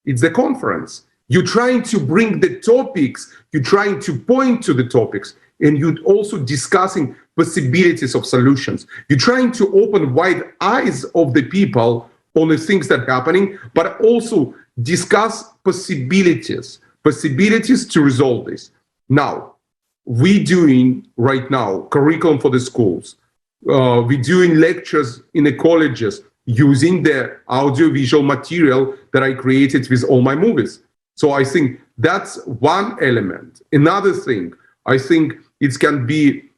is the conference. You're trying to bring the topics, you're trying to point to the topics, and you're also discussing possibilities of solutions. You're trying to open wide eyes of the people on the things that are happening, but also discuss possibilities to resolve this. Now, we're doing right now curriculum for the schools. We're doing lectures in the colleges using the audiovisual material that I created with all my movies. So I think that's one element. Another thing, I think it can be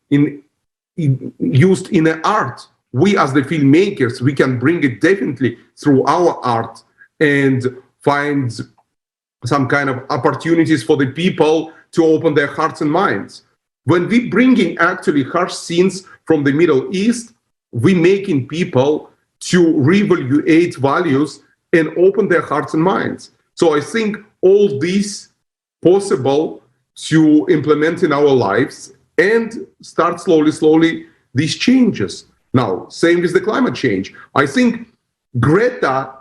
used in the art. We as the filmmakers, we can bring it definitely through our art and find some kind of opportunities for the people to open their hearts and minds. When we bringing actually harsh scenes from the Middle East, we making people to reevaluate values and open their hearts and minds. So I think all this possible to implement in our lives and start slowly these changes. Now, same with the climate change. I think Greta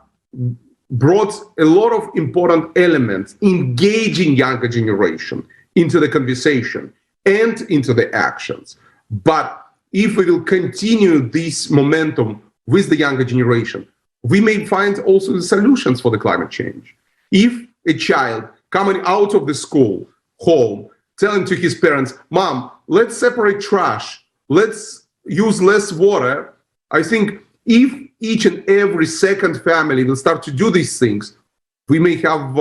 brought a lot of important elements, engaging younger generation into the conversation and into the actions. But if we will continue this momentum with the younger generation, we may find also the solutions for the climate change. If a child coming out of the school, home, telling to his parents, Mom, let's separate trash, let's use less water, I think if each and every second family will start to do these things, we may have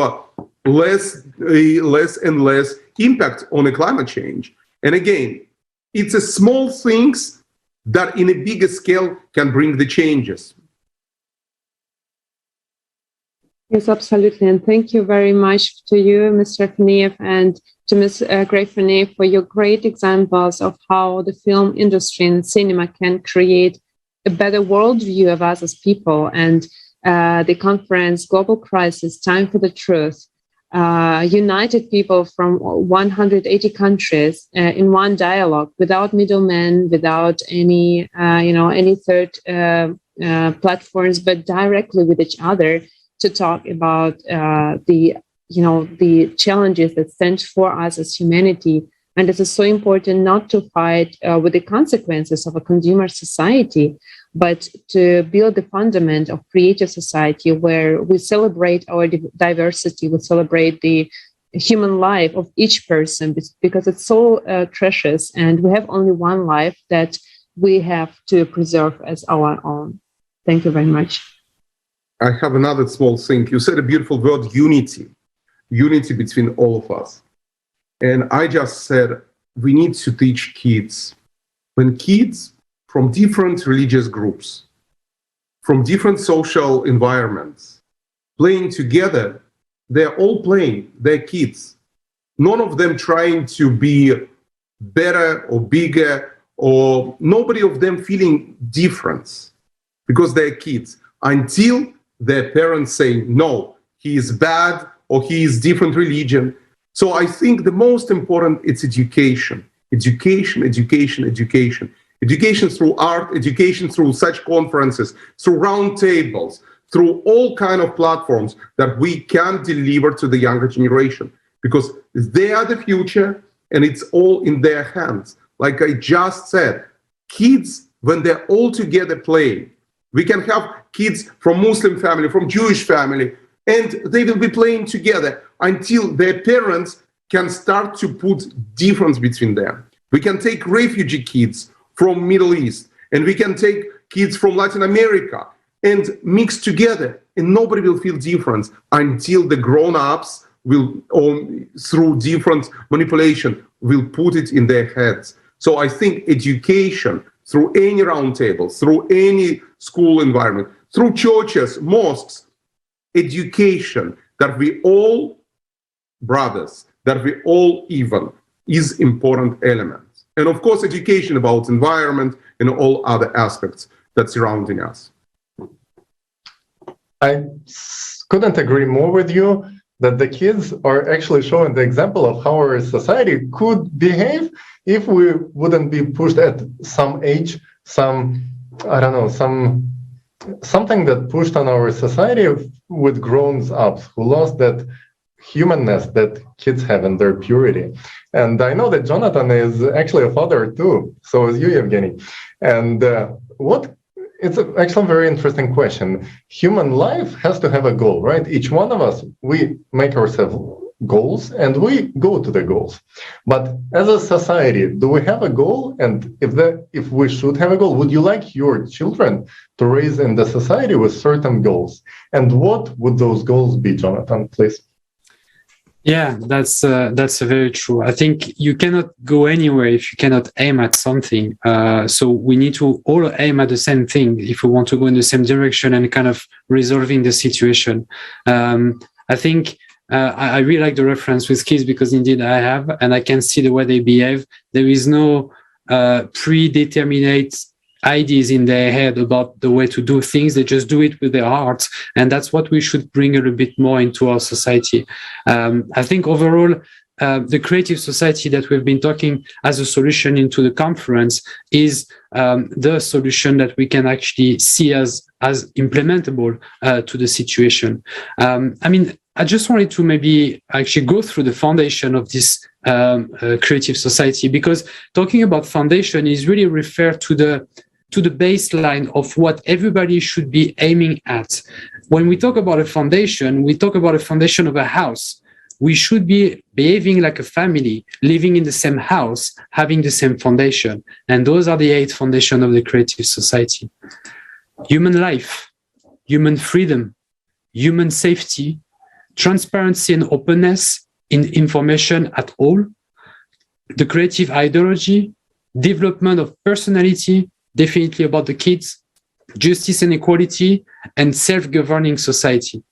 less and less impact on the climate change. And again, it's a small things that in a bigger scale can bring the changes. Yes, absolutely. And thank you very much to you, Mr. Feneev, and to Ms. Grafenev for your great examples of how the film industry and cinema can create a better worldview of us as people. And the conference, Global Crisis, Time for the Truth, united people from 180 countries in one dialogue, without middlemen, without any third platforms, but directly with each other to talk about the challenges that stand for us as humanity. And it is so important not to fight with the consequences of a consumer society, but to build the fundament of creative society where we celebrate our diversity, we celebrate the human life of each person, because it's so precious, and we have only one life that we have to preserve as our own. Thank you very much. I have another small thing. You said a beautiful word, unity between all of us. And I just said, we need to teach kids. When kids from different religious groups, from different social environments, playing together, they're all playing, they're kids. None of them trying to be better or bigger, or nobody of them feeling difference, because they're kids, until their parents say, no, he is bad, or he is different religion. So I think the most important is education. Education through art, education through such conferences, through roundtables, through all kind of platforms that we can deliver to the younger generation, because they are the future and it's all in their hands. Like I just said, kids, when they're all together playing, we can have kids from Muslim family, from Jewish family, and they will be playing together until their parents can start to put difference between them. We can take refugee kids from Middle East, and we can take kids from Latin America and mix together, and nobody will feel difference until the grown-ups will, through different manipulation, will put it in their heads. So I think education, through any roundtable, through any school environment, through churches, mosques, education, that we all brothers, that we all even, is important element. And of course, education about environment and all other aspects that surrounding us. I couldn't agree more with you that the kids are actually showing the example of how our society could behave if we wouldn't be pushed at some age, something that pushed on our society with grown-ups who lost that humanness that kids have in their purity. And I know that Jonathan is actually a father too, so is you, Evgeny. And it's actually a very interesting question. Human life has to have a goal, right? Each one of us, we make ourselves goals and we go to the goals. But as a society, do we have a goal? And if we should have a goal, would you like your children to raise in the society with certain goals? And what would those goals be, Jonathan, please? Yeah, that's very true. I think you cannot go anywhere if you cannot aim at something. So we need to all aim at the same thing if we want to go in the same direction and kind of resolving the situation. I think I really like the reference with kids because indeed I have, and I can see the way they behave. There is no predetermined ideas in their head about the way to do things. They just do it with their hearts, and that's what we should bring a little bit more into our society. I think overall, the creative society that we've been talking as a solution into the conference is the solution that we can actually see as implementable to the situation. I just wanted to maybe actually go through the foundation of this creative society, because talking about foundation is really refer to the baseline of what everybody should be aiming at. When we talk about a foundation, we talk about a foundation of a house. We should be behaving like a family, living in the same house, having the same foundation. And those are the 8 foundations of the creative society. Human life, human freedom, human safety, transparency and openness in information at all, the creative ideology, development of personality, definitely about the kids, justice and equality, and self-governing society.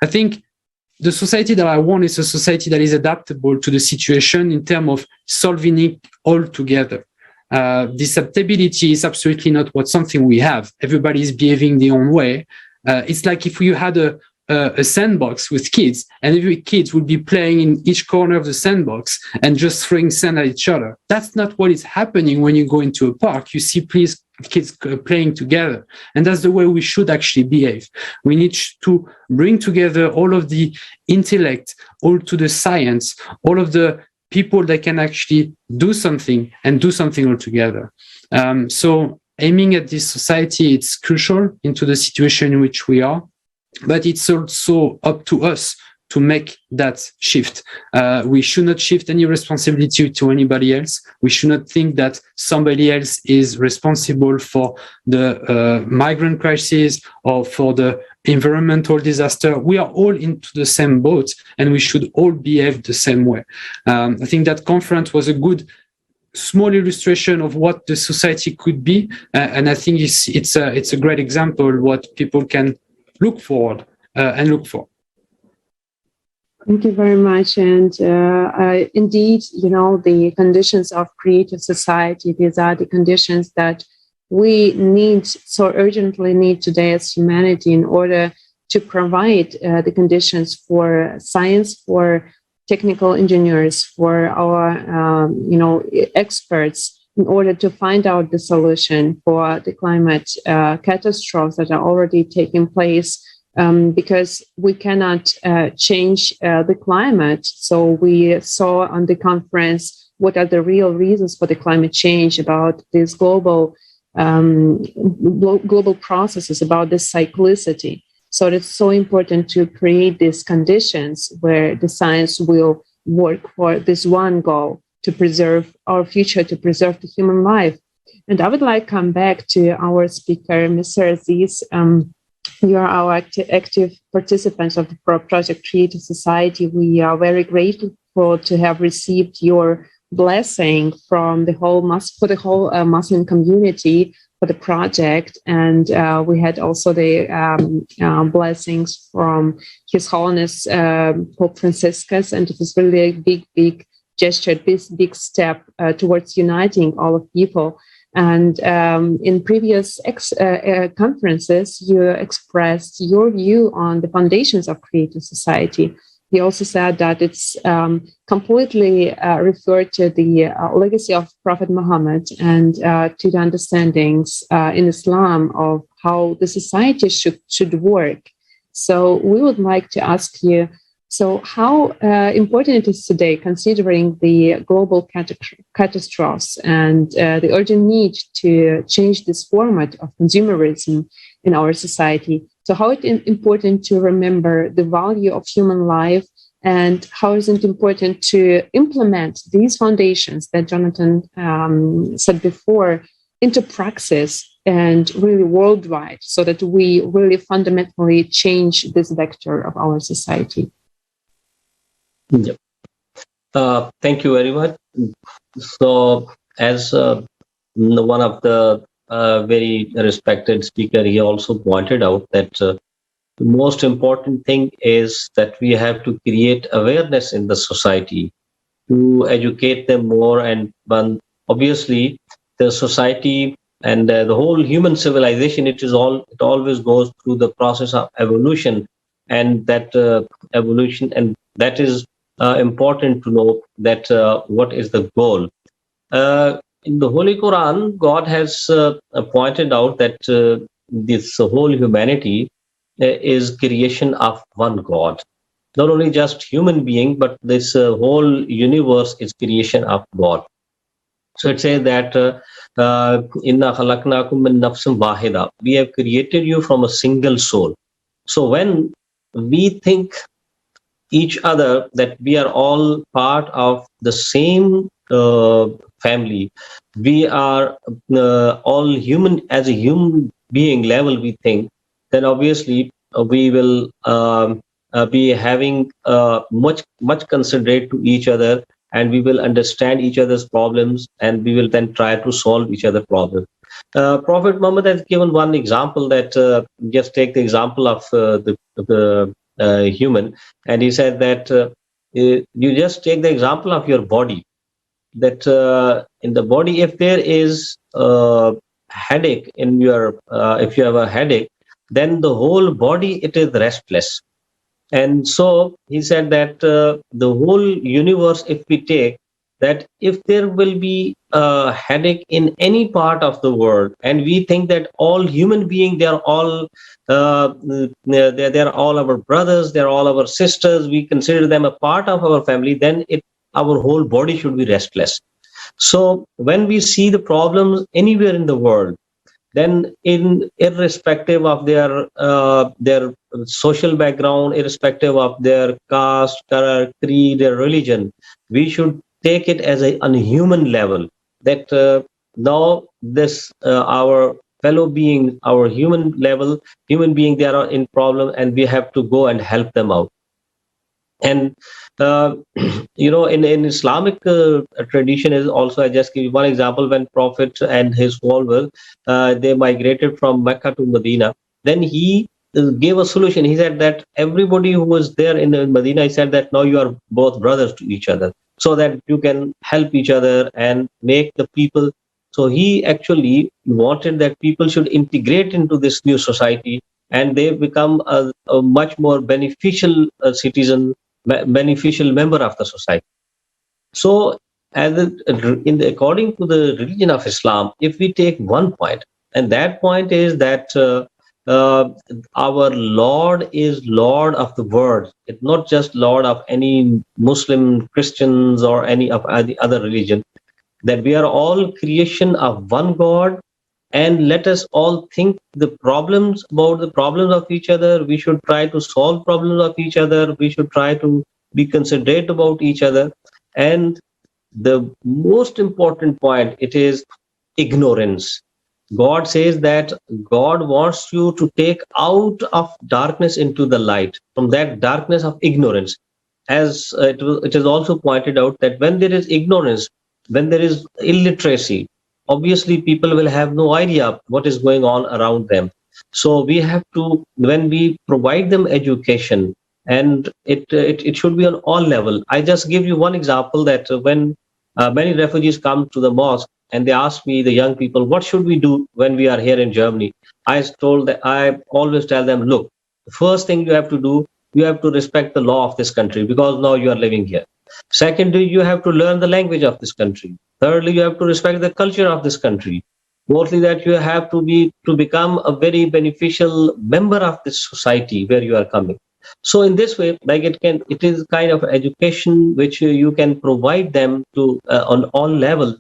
I think the society that I want is a society that is adaptable to the situation in terms of solving it all together. This adaptability is absolutely not something we have. Everybody is behaving their own way. It's like if you had a sandbox with kids, and every kid would be playing in each corner of the sandbox and just throwing sand at each other. That's not what is happening when you go into a park. You see kids playing together, and that's the way we should actually behave. We need to bring together all of the intellect, all to the science, all of the people that can actually do something and do something all together. So aiming at this society, it's crucial into the situation in which we are. But it's also up to us to make that shift. We should not shift any responsibility to anybody else. We should not think that somebody else is responsible for the migrant crisis or for the environmental disaster. We are all into the same boat, and we should all behave the same way. I think that conference was a good small illustration of what the society could be, and I think it's a great example of what people can look forward and look for. Thank you very much. And indeed, the conditions of creative society, these are the conditions that we so urgently need today as humanity in order to provide the conditions for science, for technical engineers, for our, experts, in order to find out the solution for the climate catastrophes that are already taking place, because we cannot change the climate. So we saw on the conference what are the real reasons for the climate change, about these global processes, about this cyclicity. So it's so important to create these conditions where the science will work for this one goal, to preserve our future, to preserve the human life. And I would like to come back to our speaker, Mr. Aziz. You are our active participants of the project Creative Society. We are very grateful to have received your blessing from the whole Muslim community for the project, and we had also the blessings from His Holiness Pope Franciscus, and it was really a big gesture, this big step towards uniting all of people. And in previous conferences, you expressed your view on the foundations of Creative Society. He also said that it's completely referred to the legacy of Prophet Muhammad and to the understandings in Islam of how the society should work. So we would like to ask you, so how important it is today, considering the global catastrophes and the urgent need to change this format of consumerism in our society. So how it is important to remember the value of human life, and how is it important to implement these foundations that Jonathan said before into praxis and really worldwide, so that we really fundamentally change this vector of our society. Yep. Thank you very much. So, as one of the very respected speaker, he also pointed out that the most important thing is that we have to create awareness in the society to educate them more. And obviously, the society and the whole human civilization, it always goes through the process of evolution, and that evolution, and that is important to know that what is the goal. In the Holy Quran, God has pointed out that this whole humanity is creation of one God. Not only just human being, but this whole universe is creation of God. So it says that Inna khalaqnakum min nafsin wahida. We have created you from a single soul. So when we think each other that we are all part of the same family, we are all human as a human being level, we think, then obviously we will be having much considerate to each other, and we will understand each other's problems, and we will then try to solve each other's problems. Prophet Muhammad has given one example, that just take the example of the human, and he said that you just take the example of your body, that in the body, if there is a headache in your if you have a headache, then the whole body, it is restless. And so he said that the whole universe, if we take that, if there will be a headache in any part of the world, and we think that all human beings, they're all our brothers, they're all our sisters, we consider them a part of our family, then our whole body should be restless. So when we see the problems anywhere in the world, then irrespective of their social background, irrespective of their caste, color, creed, their religion, we should take it as an unhuman level, that now this our fellow being, our human being, they are in problem, and we have to go and help them out. And in Islamic tradition is also, I just give you one example. When Prophet and his followers they migrated from Mecca to Medina, then he gave a solution. He said that everybody who was there in Medina, he said that now you are both brothers to each other, so that you can help each other and make the people. So he actually wanted that people should integrate into this new society, and they become a much more beneficial citizen, beneficial member of the society. So And according to the religion of Islam, if we take one point, and that point is that our Lord is Lord of the world. It's not just Lord of any Muslim, Christians, or any of the other religion, that we are all creation of one God. And let us all think about the problems of each other. We should try to solve problems of each other. We should try to be considerate about each other. And the most important point, it is ignorance. God says that God wants you to take out of darkness into the light, from that darkness of ignorance. As it is also pointed out that when there is ignorance, when there is illiteracy, obviously people will have no idea what is going on around them. So we have to, when we provide them education, and it should be on all level. I just give you one example that when many refugees come to the mosque and they ask me, the young people, what should we do when we are here in Germany? I always tell them, look, the first thing you have to do, you have to respect the law of this country, because now you are living here. Secondly, you have to learn the language of this country. Thirdly, you have to respect the culture of this country. Fourthly, that you have to become a very beneficial member of this society where you are coming. So in this way, like it is kind of education which you can provide them to on all levels.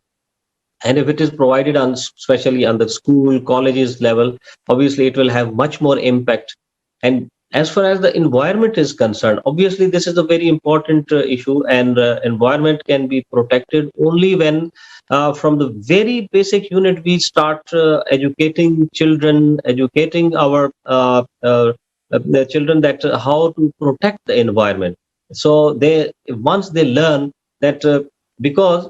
And if it is provided especially on the school, colleges level, obviously it will have much more impact. And as far as the environment is concerned, obviously this is a very important issue, and environment can be protected only when from the very basic unit we start educating children, educating our the children that how to protect the environment. So once they learn that, because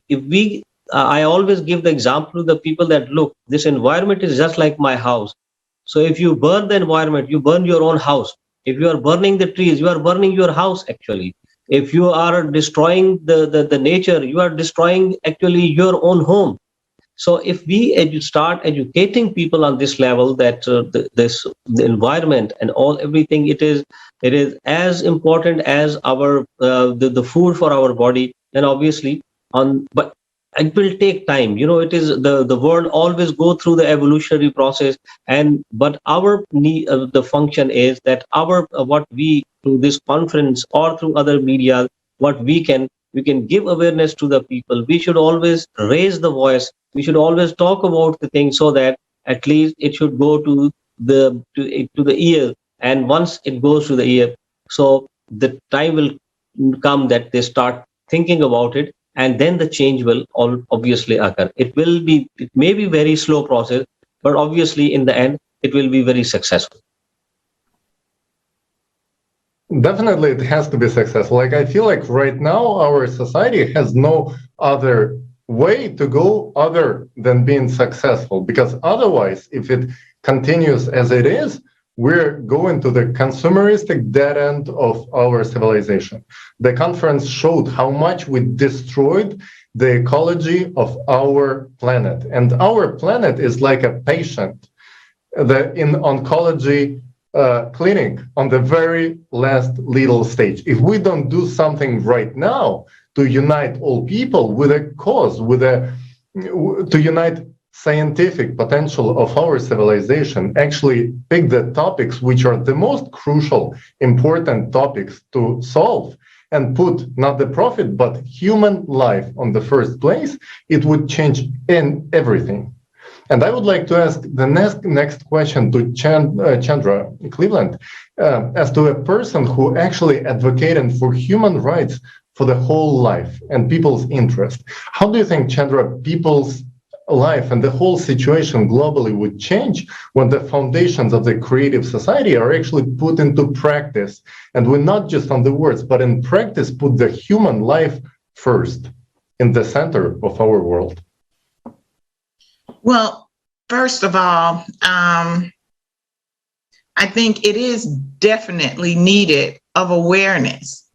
if we, I always give the example to the people that, look, this environment is just like my house. So if you burn the environment, you burn your own house. If you are burning the trees, you are burning your house actually. If you are destroying the nature, you are destroying actually your own home. So if we start educating people on this level, that the environment and everything, it is as important as our the food for our body. Then obviously but it will take time. It is the world always go through the evolutionary process, but our the function is that what we, through this conference or through other media, what we can give awareness to the people. We should always raise the voice. We should always talk about the thing, so that at least it should go to the ear. And once it goes to the ear, so the time will come that they start thinking about it, and then the change will obviously occur. It may be very slow process, but obviously in the end, it will be very successful. Definitely, it has to be successful. I feel like right now our society has no other way to go other than being successful, because otherwise, if it continues as it is, we're going to the consumeristic dead end of our civilization. The conference showed how much we destroyed the ecology of our planet. And our planet is like a patient in oncology clinic on the very last little stage. If we don't do something right now to unite all people with a cause, to unite scientific potential of our civilization, actually pick the topics which are the most crucial, important topics to solve, and put not the profit, but human life on the first place, it would change everything. And I would like to ask the next question to Chandra Cleveland, as to a person who actually advocated for human rights for the whole life and people's interest. How do you think, Chandra, people's life and the whole situation globally would change when the foundations of the creative society are actually put into practice, and we're not just on the words, but in practice put the human life first in the center of our world? Well, first of all, I think it is definitely needed of awareness,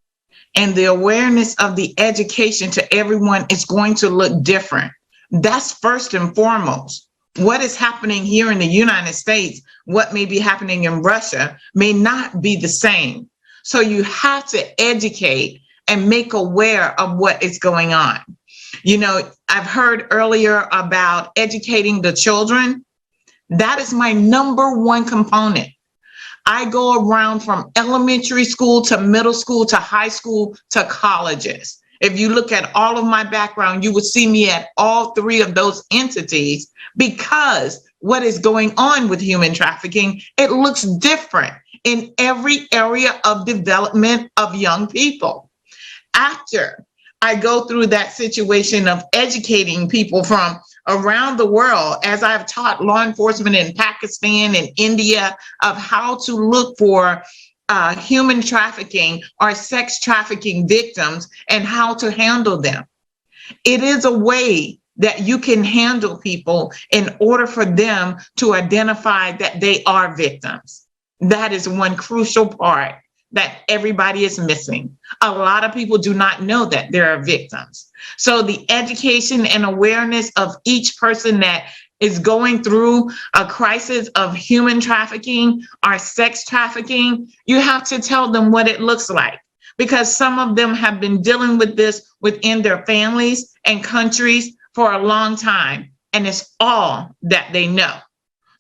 and the awareness of the education to everyone is going to look different. That's first and foremost. What is happening here in the United States, what may be happening in Russia, may not be the same. So you have to educate and make aware of what is going on. You know, I've heard earlier about educating the children. That is my number one component. I go around from elementary school to middle school to high school to colleges. If you look at all of my background, you would see me at all three of those entities, because what is going on with human trafficking, it looks different in every area of development of young people. After I go through that situation of educating people from around the world, as I've taught law enforcement in Pakistan and India of how to look for human trafficking or sex trafficking victims and how to handle them. It is a way that you can handle people in order for them to identify that they are victims. That is one crucial part that everybody is missing. A lot of people do not know that there are victims. So the education and awareness of each person that is going through a crisis of human trafficking or sex trafficking, you have to tell them what it looks like, because some of them have been dealing with this within their families and countries for a long time, and it's all that they know.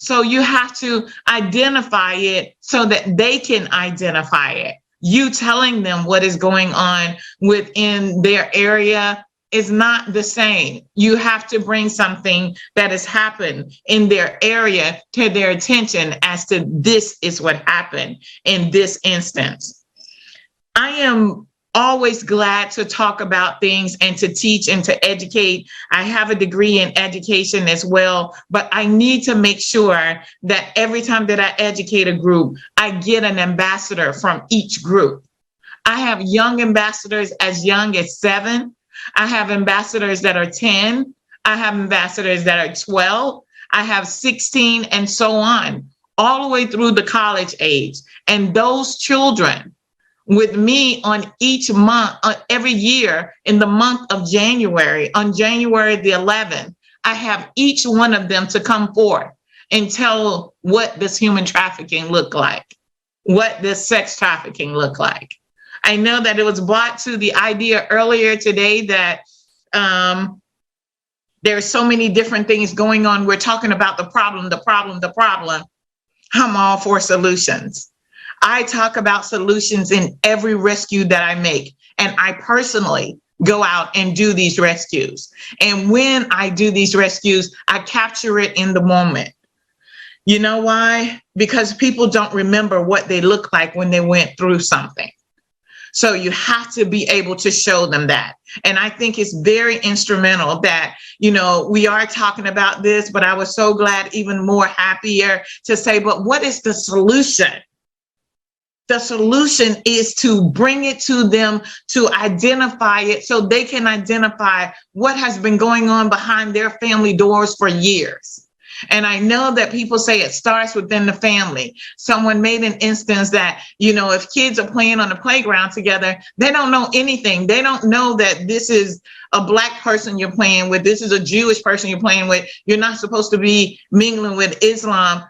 So you have to identify it so that they can identify it. You telling them what is going on within their area is not the same. You have to bring something that has happened in their area to their attention as to this is what happened in this instance. I am always glad to talk about things and to teach and to educate. I have a degree in education as well, but I need to make sure that every time that I educate a group, I get an ambassador from each group. I have young ambassadors as young as 7. I have ambassadors that are 10. I have ambassadors that are 12. I have 16 and so on, all the way through the college age. And those children with me on each month, every year in the month of January, on January the 11th, I have each one of them to come forth and tell what this human trafficking look like, what this sex trafficking look like. I know that it was brought to the idea earlier today that there's so many different things going on. We're talking about the problem. I'm all for solutions. I talk about solutions in every rescue that I make, and I personally go out and do these rescues. And when I do these rescues, I capture it in the moment. You know why? Because people don't remember what they look like when they went through something. So you have to be able to show them that. And I think it's very instrumental that, you know, we are talking about this, but I was so glad, even more happier to say, but what is the solution? The solution is to bring it to them, to identify it so they can identify what has been going on behind their family doors for years. And I know that people say it starts within the family. Someone made an instance that, you know, if kids are playing on the playground together, they don't know anything. They don't know that this is a Black person you're playing with. This is a Jewish person you're playing with. You're not supposed to be mingling with Islam.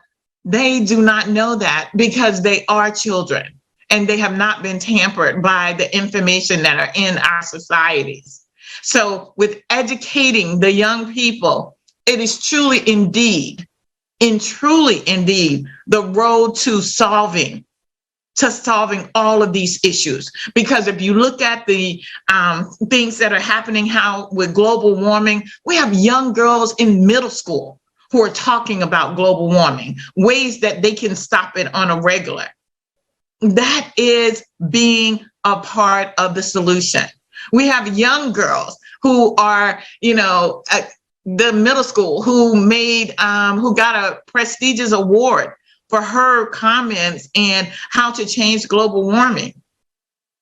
They do not know that because they are children and they have not been tampered by the information that are in our societies. So with educating the young people, it is truly indeed the road to solving all of these issues. Because if you look at the things that are happening with global warming, we have young girls in middle school who are talking about global warming, ways that they can stop it on a regular. That is being a part of the solution. We have young girls who are, you know, the middle school who got a prestigious award for her comments and how to change global warming.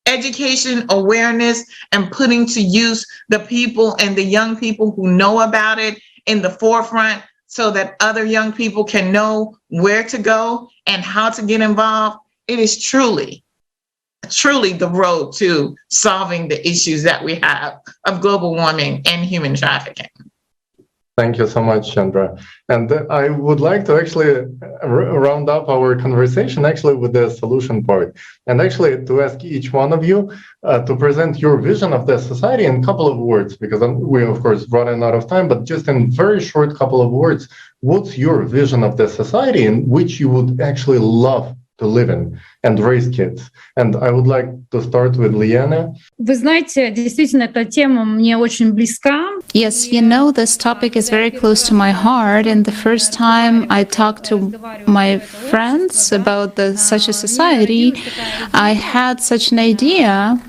Education, awareness, and putting to use the people and the young people who know about it in the forefront so that other young people can know where to go and how to get involved. It is truly the road to solving the issues that we have of global warming and human trafficking. Thank you so much, Chandra. And I would like to actually round up our conversation actually with the solution part, and actually to ask each one of you to present your vision of the society in a couple of words, because we of course running out of time, but just in very short couple of words, what's your vision of the society in which you would actually love to live in and raise kids? And I would like to start with Liana. Вы знаете, действительно, эта тема мне очень близка. Yes, you know, this topic is very close to my heart. And the first time I talked to my friends about such a society, I had such an idea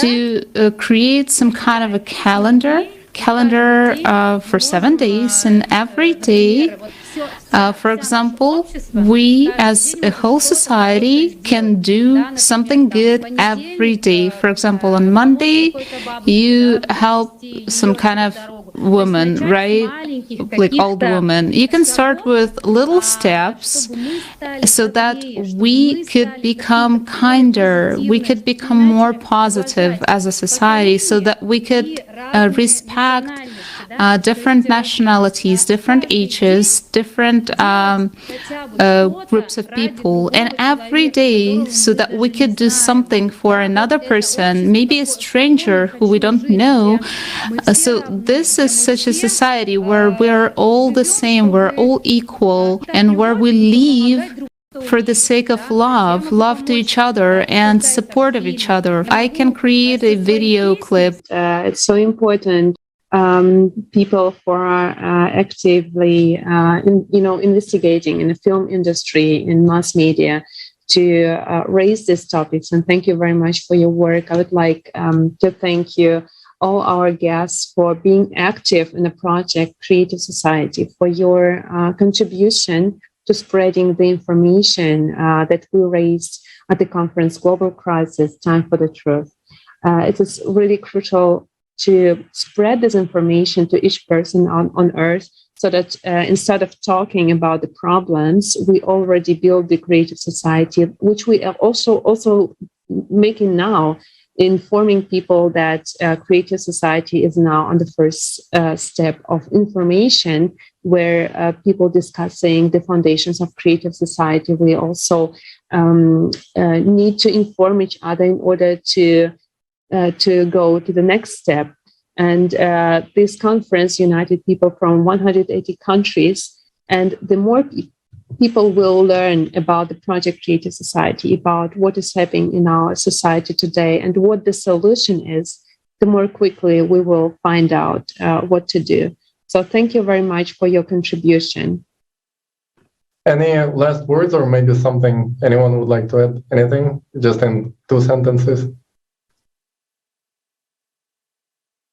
to create some kind of a calendar for 7 days, and every day, for example, we as a whole society can do something good every day. For example, on Monday, you help some kind of woman, right? Like old woman. You can start with little steps so that we could become kinder, we could become more positive as a society, so that we could respect different nationalities, different ages, different groups of people, and every day, so that we could do something for another person, maybe a stranger who we don't know. So this is such a society where we're all the same, we're all equal, and where we live for the sake of love to each other and support of each other. I can create a video clip. It's so important. People who are actively, investigating in the film industry, in mass media, to raise these topics. And thank you very much for your work. I would like to thank you, all our guests, for being active in the project Creative Society, for your contribution to spreading the information that we raised at the conference Global Crisis, Time for the Truth. It is really crucial to spread this information to each person on Earth, so that instead of talking about the problems, we already build the creative society, which we are also making now, informing people that creative society is now on the first step of information, where people discussing the foundations of creative society. We also need to inform each other in order to go to the next step. And this conference united people from 180 countries. And the more people will learn about the project Creative Society, about what is happening in our society today and what the solution is, the more quickly we will find out what to do. So thank you very much for your contribution. Any last words, or maybe something anyone would like to add? Anything? Just in 2 sentences?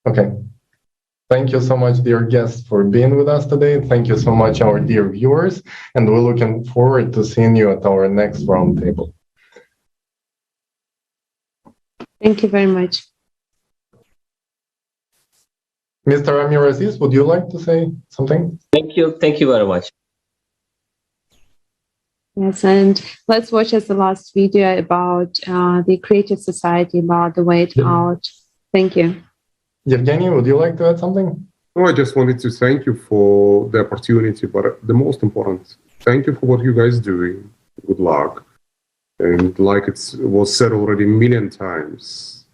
Okay. Thank you so much, dear guests, for being with us today. Thank you so much, our dear viewers, and we're looking forward to seeing you at our next roundtable. Thank you very much. Mr. Amir Aziz, would you like to say something? Thank you very much. Yes, and let's watch as the last video about the Creative Society, about the way out. Thank you. Evgeny, would you like to add something? No, I just wanted to thank you for the opportunity, but the most important, thank you for what you guys doing. Good luck. And like it was said already a million times,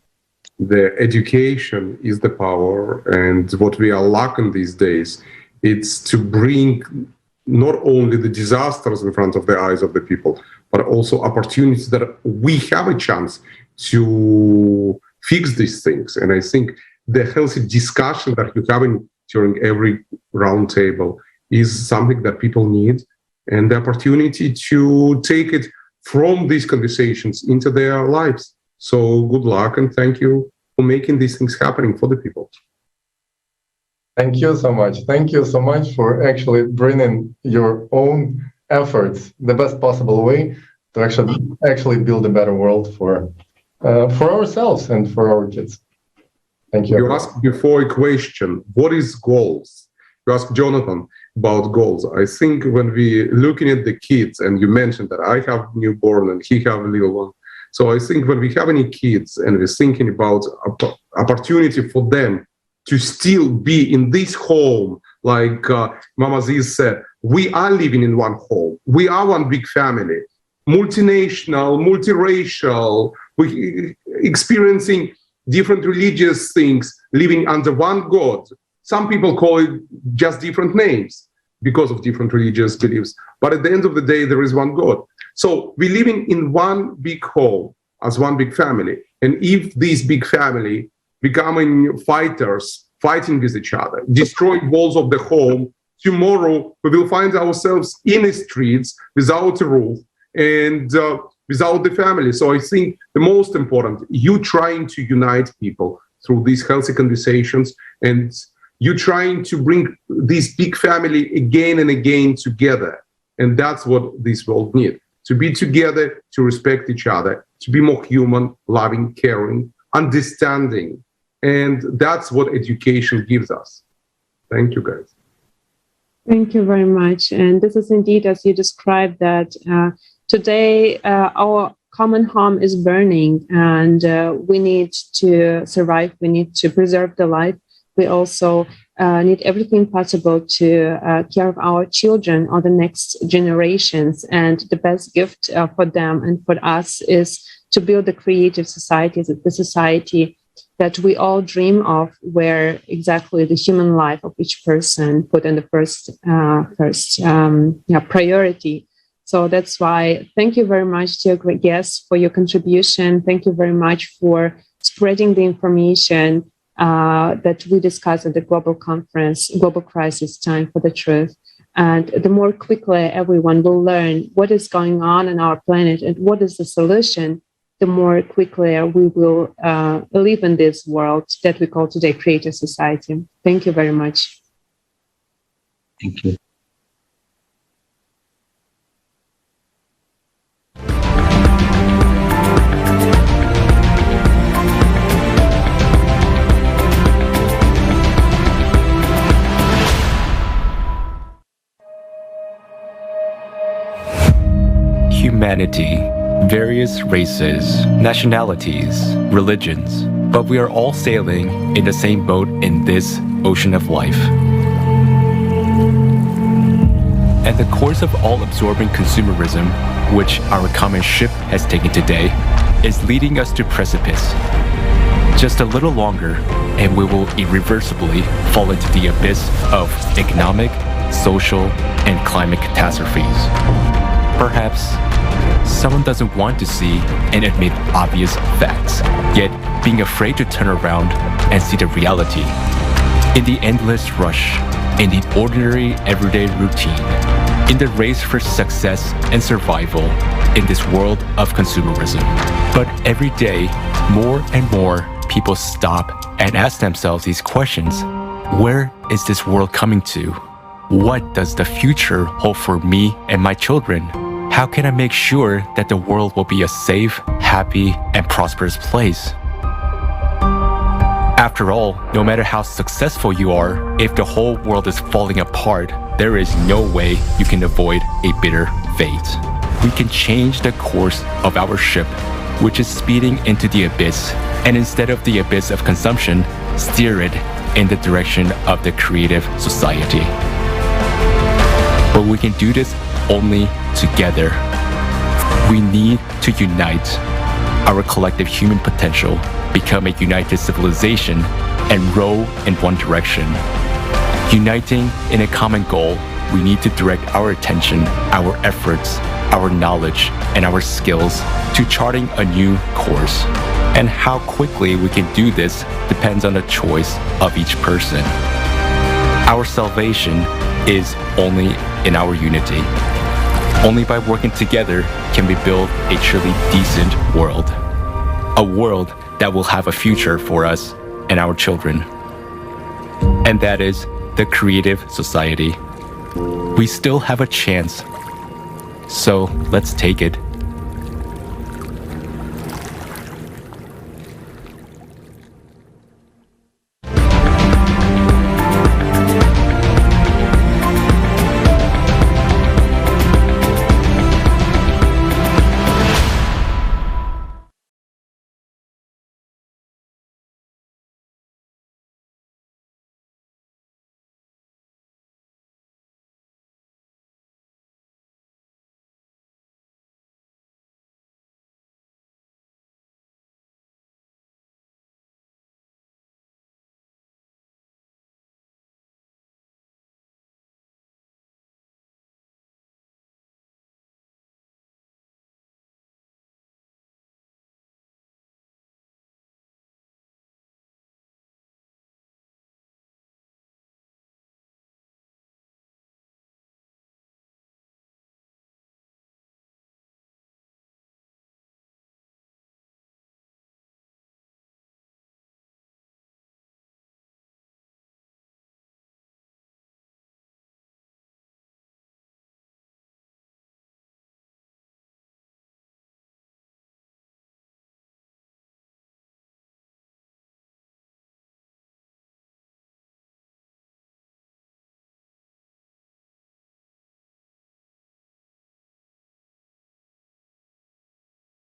the education is the power, and what we are lacking these days, it's to bring not only the disasters in front of the eyes of the people, but also opportunities that we have a chance to fix these things. And I think the healthy discussion that you're having during every roundtable is something that people need, and the opportunity to take it from these conversations into their lives. So good luck, and thank you for making these things happening for the people. Thank you so much. Thank you so much for actually bringing your own efforts the best possible way to actually build a better world for ourselves and for our kids. Thank you. You asked before a question, what is goals? You asked Jonathan about goals. I think when we looking at the kids, and you mentioned that I have newborn and he have a little one. So I think when we have any kids and we're thinking about opportunity for them to still be in this home, like Mama Aziz said, we are living in one home. We are one big family, multinational, multiracial, we experiencing different religious things, living under one God. Some people call it just different names because of different religious beliefs. But at the end of the day, there is one God. So we're living in one big home as one big family. And if this big family becoming fighters, fighting with each other, destroying walls of the home, tomorrow we will find ourselves in the streets without a roof and without the family. So I think the most important, you trying to unite people through these healthy conversations, and you trying to bring this big family again and again together. And that's what this world needs, to be together, to respect each other, to be more human, loving, caring, understanding. And that's what education gives us. Thank you, guys. Thank you very much. And this is indeed, as you described, that today our common home is burning, and we need to survive. We need to preserve the life. We also need everything possible to care of our children or the next generations. And the best gift for them and for us is to build a creative society, the society that we all dream of, where exactly the human life of each person put in the first priority. So that's why, thank you very much, dear guests, for your contribution. Thank you very much for spreading the information that we discussed at the global conference, Global Crisis Time for the Truth. And the more quickly everyone will learn what is going on in our planet and what is the solution, the more quickly we will live in this world that we call today creative society. Thank you very much. Thank you. Humanity, various races, nationalities, religions, but we are all sailing in the same boat in this ocean of life. And the course of all-absorbing consumerism, which our common ship has taken today, is leading us to precipice. Just a little longer, and we will irreversibly fall into the abyss of economic, social, and climate catastrophes. Perhaps someone doesn't want to see and admit obvious facts, yet being afraid to turn around and see the reality. In the endless rush, in the ordinary everyday routine, in the race for success and survival in this world of consumerism. But every day, more and more people stop and ask themselves these questions. Where is this world coming to? What does the future hold for me and my children? How can I make sure that the world will be a safe, happy, and prosperous place? After all, no matter how successful you are, if the whole world is falling apart, there is no way you can avoid a bitter fate. We can change the course of our ship, which is speeding into the abyss, and instead of the abyss of consumption, steer it in the direction of the creative society. But we can do this only together. We need to unite our collective human potential, become a united civilization, and row in one direction. Uniting in a common goal, we need to direct our attention, our efforts, our knowledge, and our skills to charting a new course. And how quickly we can do this depends on the choice of each person. Our salvation is only in our unity. Only by working together can we build a truly decent world. A world that will have a future for us and our children. And that is the creative society. We still have a chance. So let's take it.